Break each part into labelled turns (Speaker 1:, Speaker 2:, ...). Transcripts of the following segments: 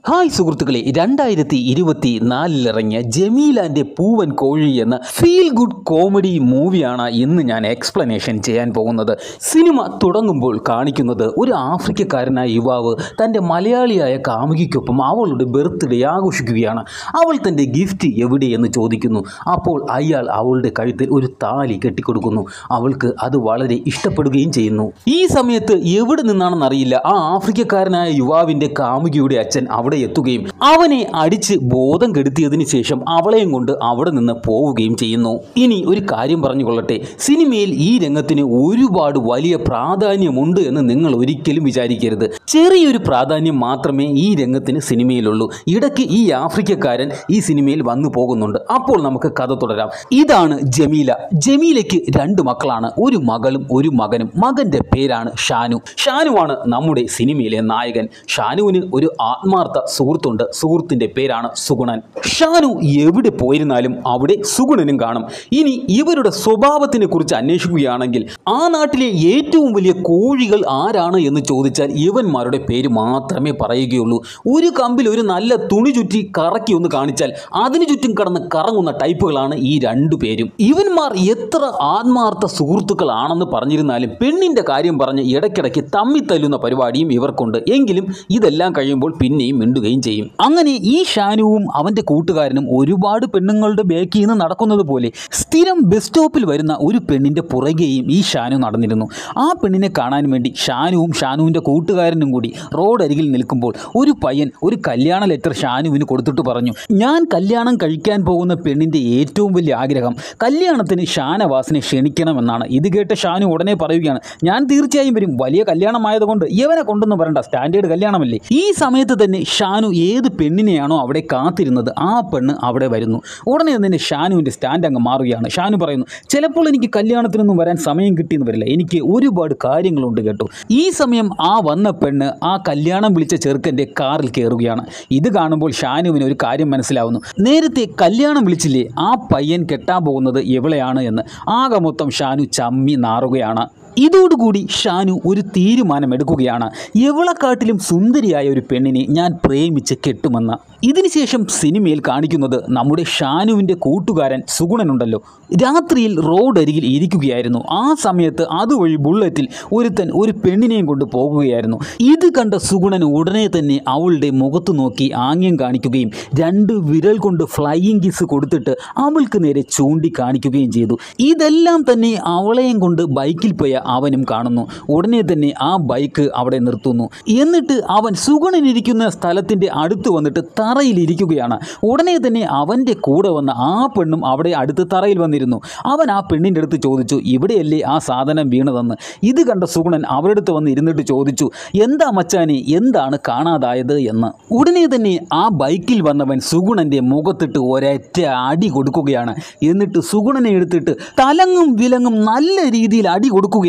Speaker 1: Hi സുഹൃത്തുക്കളെ, 2024 ഇറങ്ങിയ ജമീലാൻ്റെ പൂവൻ കോഴി എന്ന ഫീൽ ഗുഡ് കോമഡി മൂവിയാണ് ഇന്ന് ഞാൻ എക്സ്പ്ലനേഷൻ ചെയ്യാൻ പോകുന്നത്. സിനിമ തുടങ്ങുമ്പോൾ കാണിക്കുന്നത് ഒരു ആഫ്രിക്കക്കാരനായ യുവാവ് തൻ്റെ മലയാളിയായ കാമുകിക്കൊപ്പം അവളുടെ ബർത്ത്ഡേ ആഘോഷിക്കുകയാണ്. അവൾ തൻ്റെ ഗിഫ്റ്റ് എവിടെയെന്ന് ചോദിക്കുന്നു. അപ്പോൾ അയാൾ അവളുടെ കഴുത്തിൽ ഒരു താലി കെട്ടിക്കൊടുക്കുന്നു. അവൾക്ക് അത് വളരെ ഇഷ്ടപ്പെടുകയും ചെയ്യുന്നു. ഈ സമയത്ത് എവിടെ നിന്നാണെന്നറിയില്ല ആ ആഫ്രിക്കക്കാരനായ യുവാവിൻ്റെ കാമുകിയുടെ അച്ഛൻ അവിടെ എത്തുകയും അവനെ അടിച്ച് ബോധം കെടുത്തിയതിനു ശേഷം അവളെയും കൊണ്ട് അവിടെ നിന്ന് പോവുകയും ചെയ്യുന്നു. ഇനി ഒരു കാര്യം പറഞ്ഞുകൊള്ളട്ടെ, സിനിമയിൽ ഈ രംഗത്തിന് ഒരുപാട് വലിയ പ്രാധാന്യമുണ്ട് എന്ന് നിങ്ങൾ ഒരിക്കലും വിചാരിക്കരുത്. ചെറിയൊരു പ്രാധാന്യം മാത്രമേ ഈ രംഗത്തിന് സിനിമയിലുള്ളൂ. ഇടയ്ക്ക് ഈ ആഫ്രിക്കക്കാരൻ ഈ സിനിമയിൽ വന്നു പോകുന്നുണ്ട്. അപ്പോൾ നമുക്ക് കഥ തുടരാം. ഇതാണ് ജമീല. ജമീലയ്ക്ക് 2 മക്കളാണ്, ഒരു മകളും ഒരു മകനും. മകന്റെ പേരാണ് ഷാനു. ഷാനുവാണ് നമ്മുടെ സിനിമയിലെ നായകൻ. ഷാനുവിന് ഒരു ആത്മാർത്ഥ സുഹൃത്തുണ്ട്. സുഹൃത്തിന്റെ പേരാണ് സുഗുണൻ. ഷാനു എവിടെ പോയിരുന്നാലും അവിടെ സുഗുണനും കാണും. ഇനി ഇവരുടെ സ്വഭാവത്തിനെ കുറിച്ച് അന്വേഷിക്കുകയാണെങ്കിൽ ആ നാട്ടിലെ ഏറ്റവും വലിയ കോഴികൾ ആരാണ് എന്ന് ചോദിച്ചാൽ ഇവന്മാരുടെ പേര് മാത്രമേ പറയുകയുള്ളൂ. ഒരു കമ്പിൽ ഒരു നല്ല തുണി ചുറ്റി കറക്കി ഒന്ന് കാണിച്ചാൽ അതിനു ചുറ്റും കടന്ന് കറങ്ങുന്ന ടൈപ്പുകളാണ് ഈ 2 പേരും. ഇവന്മാർ എത്ര ആത്മാർത്ഥ സുഹൃത്തുക്കളാണെന്ന് പറഞ്ഞിരുന്നാലും പെണ്ണിന്റെ കാര്യം പറഞ്ഞ് ഇടയ്ക്കിടയ്ക്ക് തമ്മിത്തല്ലുന്ന പരിപാടിയും ഇവർക്കുണ്ട്. എങ്കിലും ഇതെല്ലാം കഴിയുമ്പോൾ പിന്നെയും മിണ്ടുകയും ചെയ്യും. അങ്ങനെ ഈ ഷാനുവും അവൻ്റെ കൂട്ടുകാരനും ഒരുപാട് പെണ്ണുങ്ങളുടെ ബേക്കിൽ നിന്ന് നടക്കുന്നത് പോലെ സ്ഥിരം ബസ് സ്റ്റോപ്പിൽ വരുന്ന ഒരു പെണ്ണിൻ്റെ പുറകെയും ഈ ഷാനു നടന്നിരുന്നു. ആ പെണ്ണിനെ കാണാൻ വേണ്ടി ഷാനുവും ഷാനുവിൻ്റെ കൂട്ടുകാരനും കൂടി റോഡരികിൽ നിൽക്കുമ്പോൾ ഒരു പയ്യൻ ഒരു കല്യാണ ലെറ്റർ ഷാനുവിന് കൊടുത്തിട്ട് പറഞ്ഞു, ഞാൻ കല്യാണം കഴിക്കാൻ പോകുന്ന പെണ്ണിൻ്റെ ഏറ്റവും വലിയ ആഗ്രഹം കല്യാണത്തിന് ഷാനവാസിനെ ക്ഷണിക്കണമെന്നാണ്. ഇത് കേട്ട ഷാനു ഉടനെ പറയുകയാണ്, ഞാൻ തീർച്ചയായും വരും, വലിയ കല്യാണമായതുകൊണ്ട് ഇവനെ കൊണ്ടൊന്നും വരണ്ട, സ്റ്റാൻഡേർഡ് കല്യാണമല്ലേ. ഈ സമയത്ത് തന്നെ ഷാനു ഏത് പെണ്ണിനെയാണോ അവിടെ കാത്തിരുന്നത് ആ പെണ്ണ് അവിടെ വരുന്നു. ഉടനെ തന്നെ ഷാനുവിൻ്റെ സ്റ്റാൻഡ് അങ്ങ് മാറുകയാണ്. ഷാനു പറയുന്നു, ചിലപ്പോൾ എനിക്ക് കല്യാണത്തിനൊന്നും വരാൻ സമയം കിട്ടിയെന്ന് വരില്ല, എനിക്ക് ഒരുപാട് കാര്യങ്ങളുണ്ട് കേട്ടോ. ഈ സമയം ആ വന്ന പെണ്ണ് ആ കല്യാണം വിളിച്ച ചെറുക്കൻ്റെ കാറിൽ കയറുകയാണ്. ഇത് കാണുമ്പോൾ ഷാനുവിന് ഒരു കാര്യം മനസ്സിലാവുന്നു. നേരത്തെ കല്യാണം വിളിച്ചില്ലേ, ആ പയ്യൻ കെട്ടാൻ പോകുന്നത് എവളെയാണ് എന്ന്. ആകെ മൊത്തം ഷാനു ചമ്മി നാറുകയാണ്. ഇതോടുകൂടി ഷാനു ഒരു തീരുമാനമെടുക്കുകയാണ്, എവളെക്കാട്ടിലും സുന്ദരിയായ ഒരു പെണ്ണിനെ ഞാൻ പ്രേമിച്ച് കെട്ടുമെന്ന്. ഇതിനുശേഷം സിനിമയിൽ കാണിക്കുന്നത് നമ്മുടെ ഷാനുവിൻ്റെ കൂട്ടുകാരൻ സുഗുണനുണ്ടല്ലോ, രാത്രിയിൽ റോഡരികിൽ ഇരിക്കുകയായിരുന്നു. ആ സമയത്ത് അതുവഴി ബുള്ളറ്റിൽ ഒരുത്തൻ ഒരു പെണ്ണിനെയും കൊണ്ട് പോകുകയായിരുന്നു. ഇത് കണ്ട സുഗുണൻ ഉടനെ തന്നെ അവളുടെ മുഖത്ത് നോക്കി ആംഗ്യം കാണിക്കുകയും 2 വിരൽ കൊണ്ട് ഫ്ലൈയിങ് കിസ് കൊടുത്തിട്ട് അവൾക്ക് നേരെ ചൂണ്ടിക്കാണിക്കുകയും ചെയ്തു. ഇതെല്ലാം തന്നെ അവളെയും കൊണ്ട് ബൈക്കിൽ പോയ അവനും കാണുന്നു. ഉടനെ തന്നെ ആ ബൈക്ക് അവിടെ നിർത്തുന്നു. എന്നിട്ട് അവൻ സുഗുണനിരിക്കുന്ന സ്ഥലത്തിൻ്റെ അടുത്ത് വന്നിട്ട് തറയിലിരിക്കുകയാണ്. ഉടനെ തന്നെ അവൻ്റെ കൂടെ വന്ന ആ പെണ്ണും അവിടെ അടുത്ത് തറയിൽ വന്നിരുന്നു. അവൻ ആ പെണ്ണിൻ്റെ അടുത്ത് ചോദിച്ചു, ഇവിടെയല്ലേ ആ സാധനം വീണതെന്ന്. ഇത് കണ്ട സുഗുണൻ അവരുടെ അടുത്ത് വന്ന് ഇരുന്നിട്ട് ചോദിച്ചു, എന്താ മച്ചാനെ, എന്താണ് കാണാതായത് എന്ന്. ഉടനെ തന്നെ ആ ബൈക്കിൽ വന്നവൻ സുഗുണൻ്റെ മുഖത്തിട്ട് ഒരൊറ്റ അടി കൊടുക്കുകയാണ്. എന്നിട്ട് സുഗുണനെ എടുത്തിട്ട് തലങ്ങും വിലങ്ങും നല്ല രീതിയിൽ അടി കൊടുക്കുകയാണ്.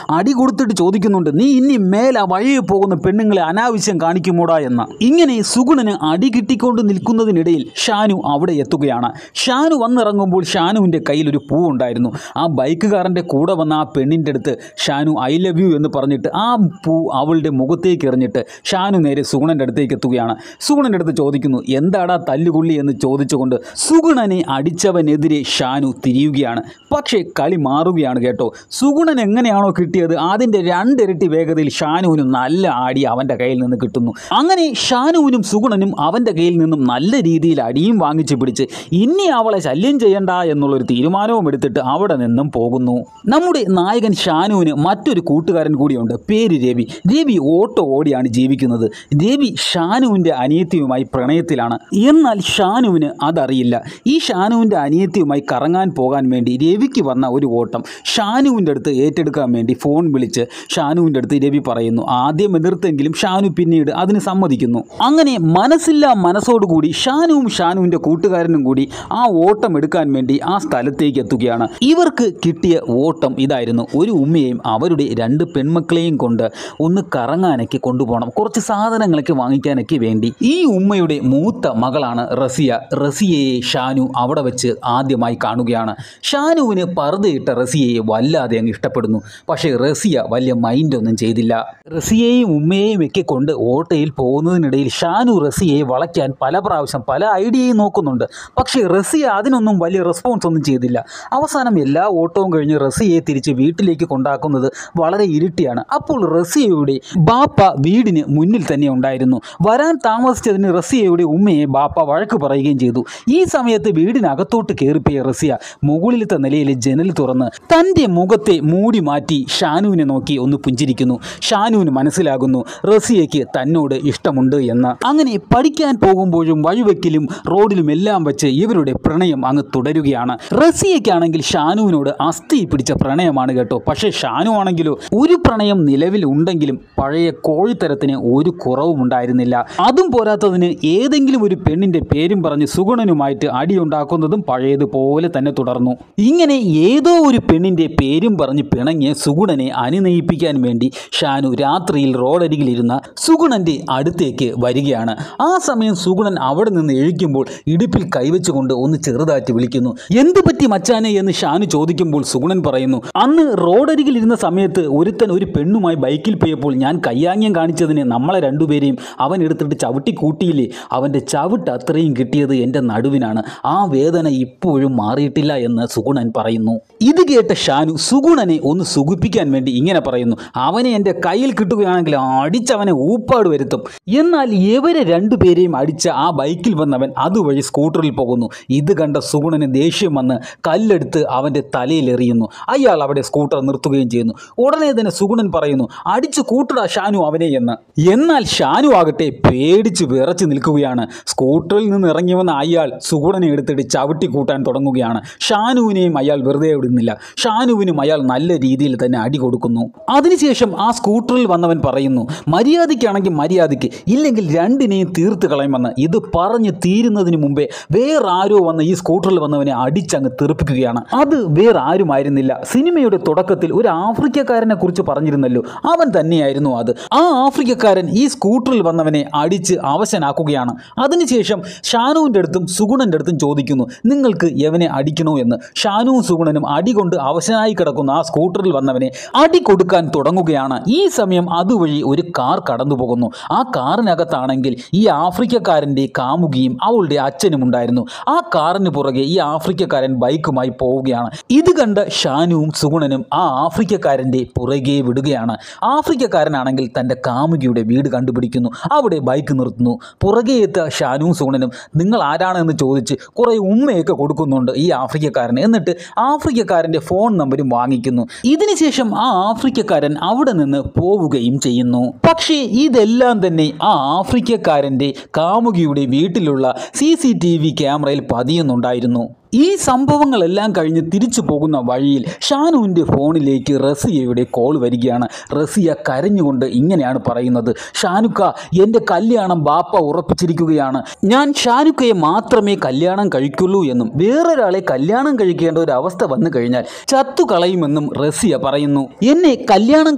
Speaker 1: അടി കൊടുത്തിട്ട് ചോദിക്കുന്നുണ്ട്, നീ ഇനി മേലെ വഴിയെ പോകുന്ന പെണ്ണുങ്ങളെ അനാവശ്യം കാണിക്കുമോടാ എന്ന്. ഇങ്ങനെ സുഗുണന് അടി കിട്ടിക്കൊണ്ട് നിൽക്കുന്നതിനിടയിൽ ഷാനു അവിടെ എത്തുകയാണ്. ഷാനു വന്നിറങ്ങുമ്പോൾ ഷാനുവിൻ്റെ കയ്യിൽ ഒരു പൂ ഉണ്ടായിരുന്നു. ആ ബൈക്കുകാരൻ്റെ കൂടെ വന്ന ആ പെണ്ണിൻ്റെ അടുത്ത് ഷാനു ഐ ലവ് യു എന്ന് പറഞ്ഞിട്ട് ആ പൂ അവളുടെ മുഖത്തേക്ക് എറിഞ്ഞിട്ട് ഷാനു നേരെ സുഗുണൻ്റെ അടുത്തേക്ക് എത്തുകയാണ്. സുഗുണൻ്റെ അടുത്ത് ചോദിക്കുന്നു, എന്താടാ തല്ലുകൊള്ളി എന്ന് ചോദിച്ചുകൊണ്ട് സുഗുണനെ അടിച്ചവനെതിരെ ഷാനു തിരിയുകയാണ്. പക്ഷേ കളി മാറുകയാണ് കേട്ടോ. സുഗുണൻ എങ്ങനെയാണോ കിട്ടിയത് അതിൻ്റെ 2 ഇരട്ടി വേഗതയിൽ ഷാനുവിന് നല്ല അടി അവൻ്റെ കയ്യിൽ നിന്ന് കിട്ടുന്നു. അങ്ങനെ ഷാനുവിനും സുഗുണനും അവൻ്റെ കയ്യിൽ നിന്നും നല്ല രീതിയിൽ അടിയും വാങ്ങിച്ച് പിടിച്ച് ഇനി അവളെ ശല്യം ചെയ്യണ്ട എന്നുള്ളൊരു തീരുമാനവും എടുത്തിട്ട് അവിടെ നിന്നും പോകുന്നു. നമ്മുടെ നായകൻ ഷാനുവിന് മറ്റൊരു കൂട്ടുകാരൻ കൂടിയുണ്ട്, പേര് രവി. രവി ഓട്ടോ ഓടിയാണ് ജീവിക്കുന്നത്. രവി ഷാനുവിൻ്റെ അനിയത്തിയുമായി പ്രണയത്തിലാണ്. എന്നാൽ ഷാനുവിന് അതറിയില്ല. ഈ ഷാനുവിൻ്റെ അനിയത്തിയുമായി കറങ്ങാൻ പോകാൻ വേണ്ടി രവിക്ക് വന്ന ഒരു ഓട്ടം ഷാനുവിൻ്റെ അടുത്ത് ഏറ്റെടുക്കാൻ വേണ്ടി ഫോൺ വിളിച്ച് ഷാനുവിൻ്റെ അടുത്ത് രവി പറയുന്നു. ആദ്യം എതിർത്തെങ്കിലും ഷാനു പിന്നീട് അതിന് സമ്മതിക്കുന്നു. അങ്ങനെ മനസ്സില്ലാ മനസ്സോടുകൂടി ഷാനുവും ഷാനുവിൻ്റെ കൂട്ടുകാരനും കൂടി ആ ഓട്ടം എടുക്കാൻ വേണ്ടി ആ സ്ഥലത്തേക്ക് എത്തുകയാണ്. ഇവർക്ക് കിട്ടിയ ഓട്ടം ഇതായിരുന്നു, ഒരു ഉമ്മയെയും അവരുടെ 2 പെൺമക്കളെയും കൊണ്ട് ഒന്ന് കറങ്ങാനൊക്കെ കൊണ്ടുപോകണം, കുറച്ച് സാധനങ്ങളൊക്കെ വാങ്ങിക്കാനൊക്കെ വേണ്ടി. ഈ ഉമ്മയുടെ മൂത്ത മകളാണ് റസിയ. റസിയയെ ഷാനു അവിടെ വെച്ച് ആദ്യമായി കാണുകയാണ്. ഷാനുവിന് പർദ്ദയിട്ട റസിയയെ വല്ലാതെ അങ്ങ് ഇഷ്ടപ്പെടുന്നു. പക്ഷേ റസിയ വലിയ മൈൻഡൊന്നും ചെയ്തില്ല. റസിയയെയും ഉമ്മയെയും ഒക്കെ കൊണ്ട് ഓട്ടോയിൽ പോകുന്നതിനിടയിൽ ഷാനു റസിയയെ വളയ്ക്കാൻ പല പ്രാവശ്യം പല ഐഡിയയും നോക്കുന്നുണ്ട്. പക്ഷേ റസിയ അതിനൊന്നും വലിയ റെസ്പോൺസ് ഒന്നും ചെയ്തില്ല. അവസാനം എല്ലാ ഓട്ടവും കഴിഞ്ഞ് റസിയയെ തിരിച്ച് വീട്ടിലേക്ക് കൊണ്ടാക്കുന്നത് വളരെ ഇരുട്ടിയാണ്. അപ്പോൾ റസിയയുടെ ബാപ്പ വീടിന് മുന്നിൽ തന്നെ ഉണ്ടായിരുന്നു. വരാൻ താമസിച്ചതിന് റസിയയുടെ ഉമ്മയെ ബാപ്പ വഴക്ക് പറയുകയും ചെയ്തു. ഈ സമയത്ത് വീടിനകത്തോട്ട് കയറിപ്പോയ റസിയ മുകളിലത്തെ നിലയിൽ ജനൽ തുറന്ന് തൻ്റെ മുഖത്തെ മൂടി മാറ്റി ഷാനുവിനെ നോക്കി ഒന്ന് പുഞ്ചിരിക്കുന്നു. ഷാനുവിന് മനസ്സിലാകുന്നു റസിയയ്ക്ക് തന്നോട് ഇഷ്ടമുണ്ട് എന്ന്. അങ്ങനെ പഠിക്കാൻ പോകുമ്പോഴും വഴിവെക്കിലും റോഡിലും എല്ലാം വെച്ച് ഇവരുടെ പ്രണയം അങ്ങ് തുടരുകയാണ്. റസിയയ്ക്കാണെങ്കിൽ ഷാനുവിനോട് അസ്ഥി പിടിച്ച പ്രണയമാണ് കേട്ടോ. പക്ഷേ ഷാനു ആണെങ്കിലോ ഒരു പ്രണയം നിലവിൽ ഉണ്ടെങ്കിലും പഴയ കോഴിത്തരത്തിന് ഒരു കുറവും ഉണ്ടായിരുന്നില്ല. അതും പോരാത്തതിന് ഏതെങ്കിലും ഒരു പെണ്ണിൻ്റെ പേരും പറഞ്ഞ് സുഗുണനുമായിട്ട് അടിയുണ്ടാക്കുന്നതും പഴയതുപോലെ തന്നെ തുടർന്നു. ഇങ്ങനെ ഏതോ ഒരു പെണ്ണിൻ്റെ പേരും പറഞ്ഞ് പിണങ്ങിയ സുഗുണനെ അനുനയിപ്പിക്കാൻ വേണ്ടി ഷാനു രാത്രിയിൽ റോഡരികിലിരുന്ന സുഗുണൻ്റെ അടുത്തേക്ക് വരികയാണ്. ആ സമയം സുഗുണൻ അവിടെ നിന്ന് എഴുക്കുമ്പോൾ ഇടുപ്പിൽ കൈവച്ചുകൊണ്ട് ഒന്ന് ചെറുതായിട്ട് വിളിക്കുന്നു. എന്തു പറ്റി മച്ചാനെ എന്ന് ഷാനു ചോദിക്കുമ്പോൾ സുഗുണൻ പറയുന്നു, അന്ന് റോഡരികിലിരുന്ന സമയത്ത് ഒരുത്തൻ ഒരു പെണ്ണുമായി ബൈക്കിൽ പോയപ്പോൾ ഞാൻ കയ്യാങ്യം കാണിച്ചതിന് നമ്മളെ രണ്ടുപേരെയും അവൻ എടുത്തിട്ട് ചവിട്ടി കൂട്ടിയില്ലേ, അവൻ്റെ ചവിട്ട് അത്രയും കിട്ടിയത് എൻ്റെ നടുവിനാണ്. ആ വേദന ഇപ്പോഴും മാറിയിട്ടില്ല എന്ന് സുഗുണൻ പറയുന്നു. ഇത് കേട്ട ഷാനു സുഗുണനെ ഒന്ന് സുഖിപ്പിക്കാൻ വേണ്ടി ഇങ്ങനെ പറയുന്നു, അവനെ എൻ്റെ കയ്യിൽ കിട്ടുകയാണെങ്കിൽ അടിച്ചവനെ ഊപ്പാട് വരുത്തും. എന്നാൽ ഇവരെ രണ്ടുപേരെയും അടിച്ച ആ ബൈക്കിൽ വന്നവൻ അതുവഴി സ്കൂട്ടറിൽ പോകുന്നു. ഇത് കണ്ട സുഗുണന് ദേഷ്യം വന്ന് കല്ലെടുത്ത് അവൻ്റെ തലയിലെറിയുന്നു. അയാൾ അവിടെ സ്കൂട്ടർ നിർത്തുകയും ചെയ്യുന്നു. ഉടനെ തന്നെ സുഗുണൻ പറയുന്നു, അടിച്ചു കൂട്ടടാ ഷാനു അവനെ എന്ന്. എന്നാൽ ഷാനു ആകട്ടെ പേടിച്ച് വിറച്ച് നിൽക്കുകയാണ്. സ്കൂട്ടറിൽ നിന്ന് ഇറങ്ങി വന്ന അയാൾ സുഗുണനെ എടുത്തിട്ട് ചവിട്ടി കൂട്ടാൻ തുടങ്ങുകയാണ്. ഷാനുവിനെയും അയാൾ വെറുതെ വിടുന്നില്ല. ഷാനുവിനും അയാൾ നല്ല രീതിയിൽ തന്നെ അടി കൊടുക്കുന്നു. അതിനുശേഷം ആ സ്കൂട്ടറിൽ വന്നവൻ പറയുന്നു, മര്യാദയ്ക്കാണെങ്കിൽ മര്യാദയ്ക്ക്, ഇല്ലെങ്കിൽ രണ്ടിനെയും തീർത്ത് കളയുമെന്ന്. ഇത് പറഞ്ഞ് തീരുന്നതിന് മുമ്പേ വേറെ ആരോ വന്ന് ഈ സ്കൂട്ടറിൽ വന്നവനെ അടിച്ചങ്ങ് തെറിപ്പിക്കുകയാണ്. അത് വേറെ ആരുമായിരുന്നില്ല, സിനിമയുടെ തുടക്കത്തിൽ ഒരു ആഫ്രിക്കക്കാരനെ കുറിച്ച് പറഞ്ഞിരുന്നല്ലോ, അവൻ തന്നെയായിരുന്നു അത്. ആ ആഫ്രിക്കക്കാരൻ ഈ സ്കൂട്ടറിൽ വന്നവനെ അടിച്ച് അവശനാക്കുകയാണ്. അതിനുശേഷം ഷാനുവിൻ്റെ അടുത്തും സുഗുണൻ്റെ അടുത്തും ചോദിക്കുന്നു, നിങ്ങൾക്ക് എവനെ അടിക്കണോ എന്ന്. ഷാനുവും സുഗുണനും അടി കൊണ്ട് അവശനായി കിടക്കുന്ന ആ സ്കൂട്ടറിൽ വന്നവനെ അടി കൊടുക്കാൻ തുടങ്ങുകയാണ്. ഈ സമയം അതുവഴി ഒരു കാർ കടന്നു പോകുന്നു. ആ കാറിനകത്താണെങ്കിൽ ഈ ആഫ്രിക്കക്കാരൻ്റെ കാമുകിയും അവളുടെ അച്ഛനും ഉണ്ടായിരുന്നു. ആ കാറിന് പുറകെ ഈ ആഫ്രിക്കക്കാരൻ ബൈക്കുമായി പോവുകയാണ്. ഇത് കണ്ട ഷാനുവും സുഗുണനും ആ ആഫ്രിക്കക്കാരൻ്റെ പുറകെ വിടുകയാണ്. ആഫ്രിക്കക്കാരനാണെങ്കിൽ തൻ്റെ കാമുകിയുടെ വീട് കണ്ടുപിടിക്കുന്നു. അവിടെ ബൈക്ക് നിർത്തുന്നു. പുറകെ എത്ത ഷാനുവും സുഗുണനും നിങ്ങൾ ആരാണെന്ന് ചോദിച്ച് കുറേ ഉമ്മയൊക്കെ കൊടുക്കുന്നുണ്ട് ഈ ആഫ്രിക്കക്കാരന്. എന്നിട്ട് ആഫ്രിക്കക്കാരൻ്റെ ഫോൺ നമ്പരും വാങ്ങിക്കുന്നു. ഇതിനുശേഷം ആ ആഫ്രിക്കക്കാരൻ അവിടെ നിന്ന് പോവുകയും ചെയ്യുന്നു. പക്ഷേ ഇതെല്ലാം തന്നെ ആ ആഫ്രിക്കക്കാരൻ്റെ കാമുകിയുടെ വീട്ടിലുള്ള CCTV ക്യാമറയിൽ പതിയുന്നുണ്ടായിരുന്നു. ഈ സംഭവങ്ങളെല്ലാം കഴിഞ്ഞ് തിരിച്ചു പോകുന്ന വഴിയിൽ ഷാനുവിൻ്റെ ഫോണിലേക്ക് റസിയയുടെ കോൾ വരികയാണ്. റസിയ കരഞ്ഞുകൊണ്ട് ഇങ്ങനെയാണ് പറയുന്നത്, ഷാനുക്ക, എൻ്റെ കല്യാണം ബാപ്പ ഉറപ്പിച്ചിരിക്കുകയാണ്. ഞാൻ ഷാനുക്കയെ മാത്രമേ കല്യാണം കഴിക്കുള്ളൂ എന്നും വേറൊരാളെ കല്യാണം കഴിക്കേണ്ട ഒരു അവസ്ഥ വന്നു കഴിഞ്ഞാൽ ചത്തുകളയുമെന്നും റസിയ പറയുന്നു. എന്നെ കല്യാണം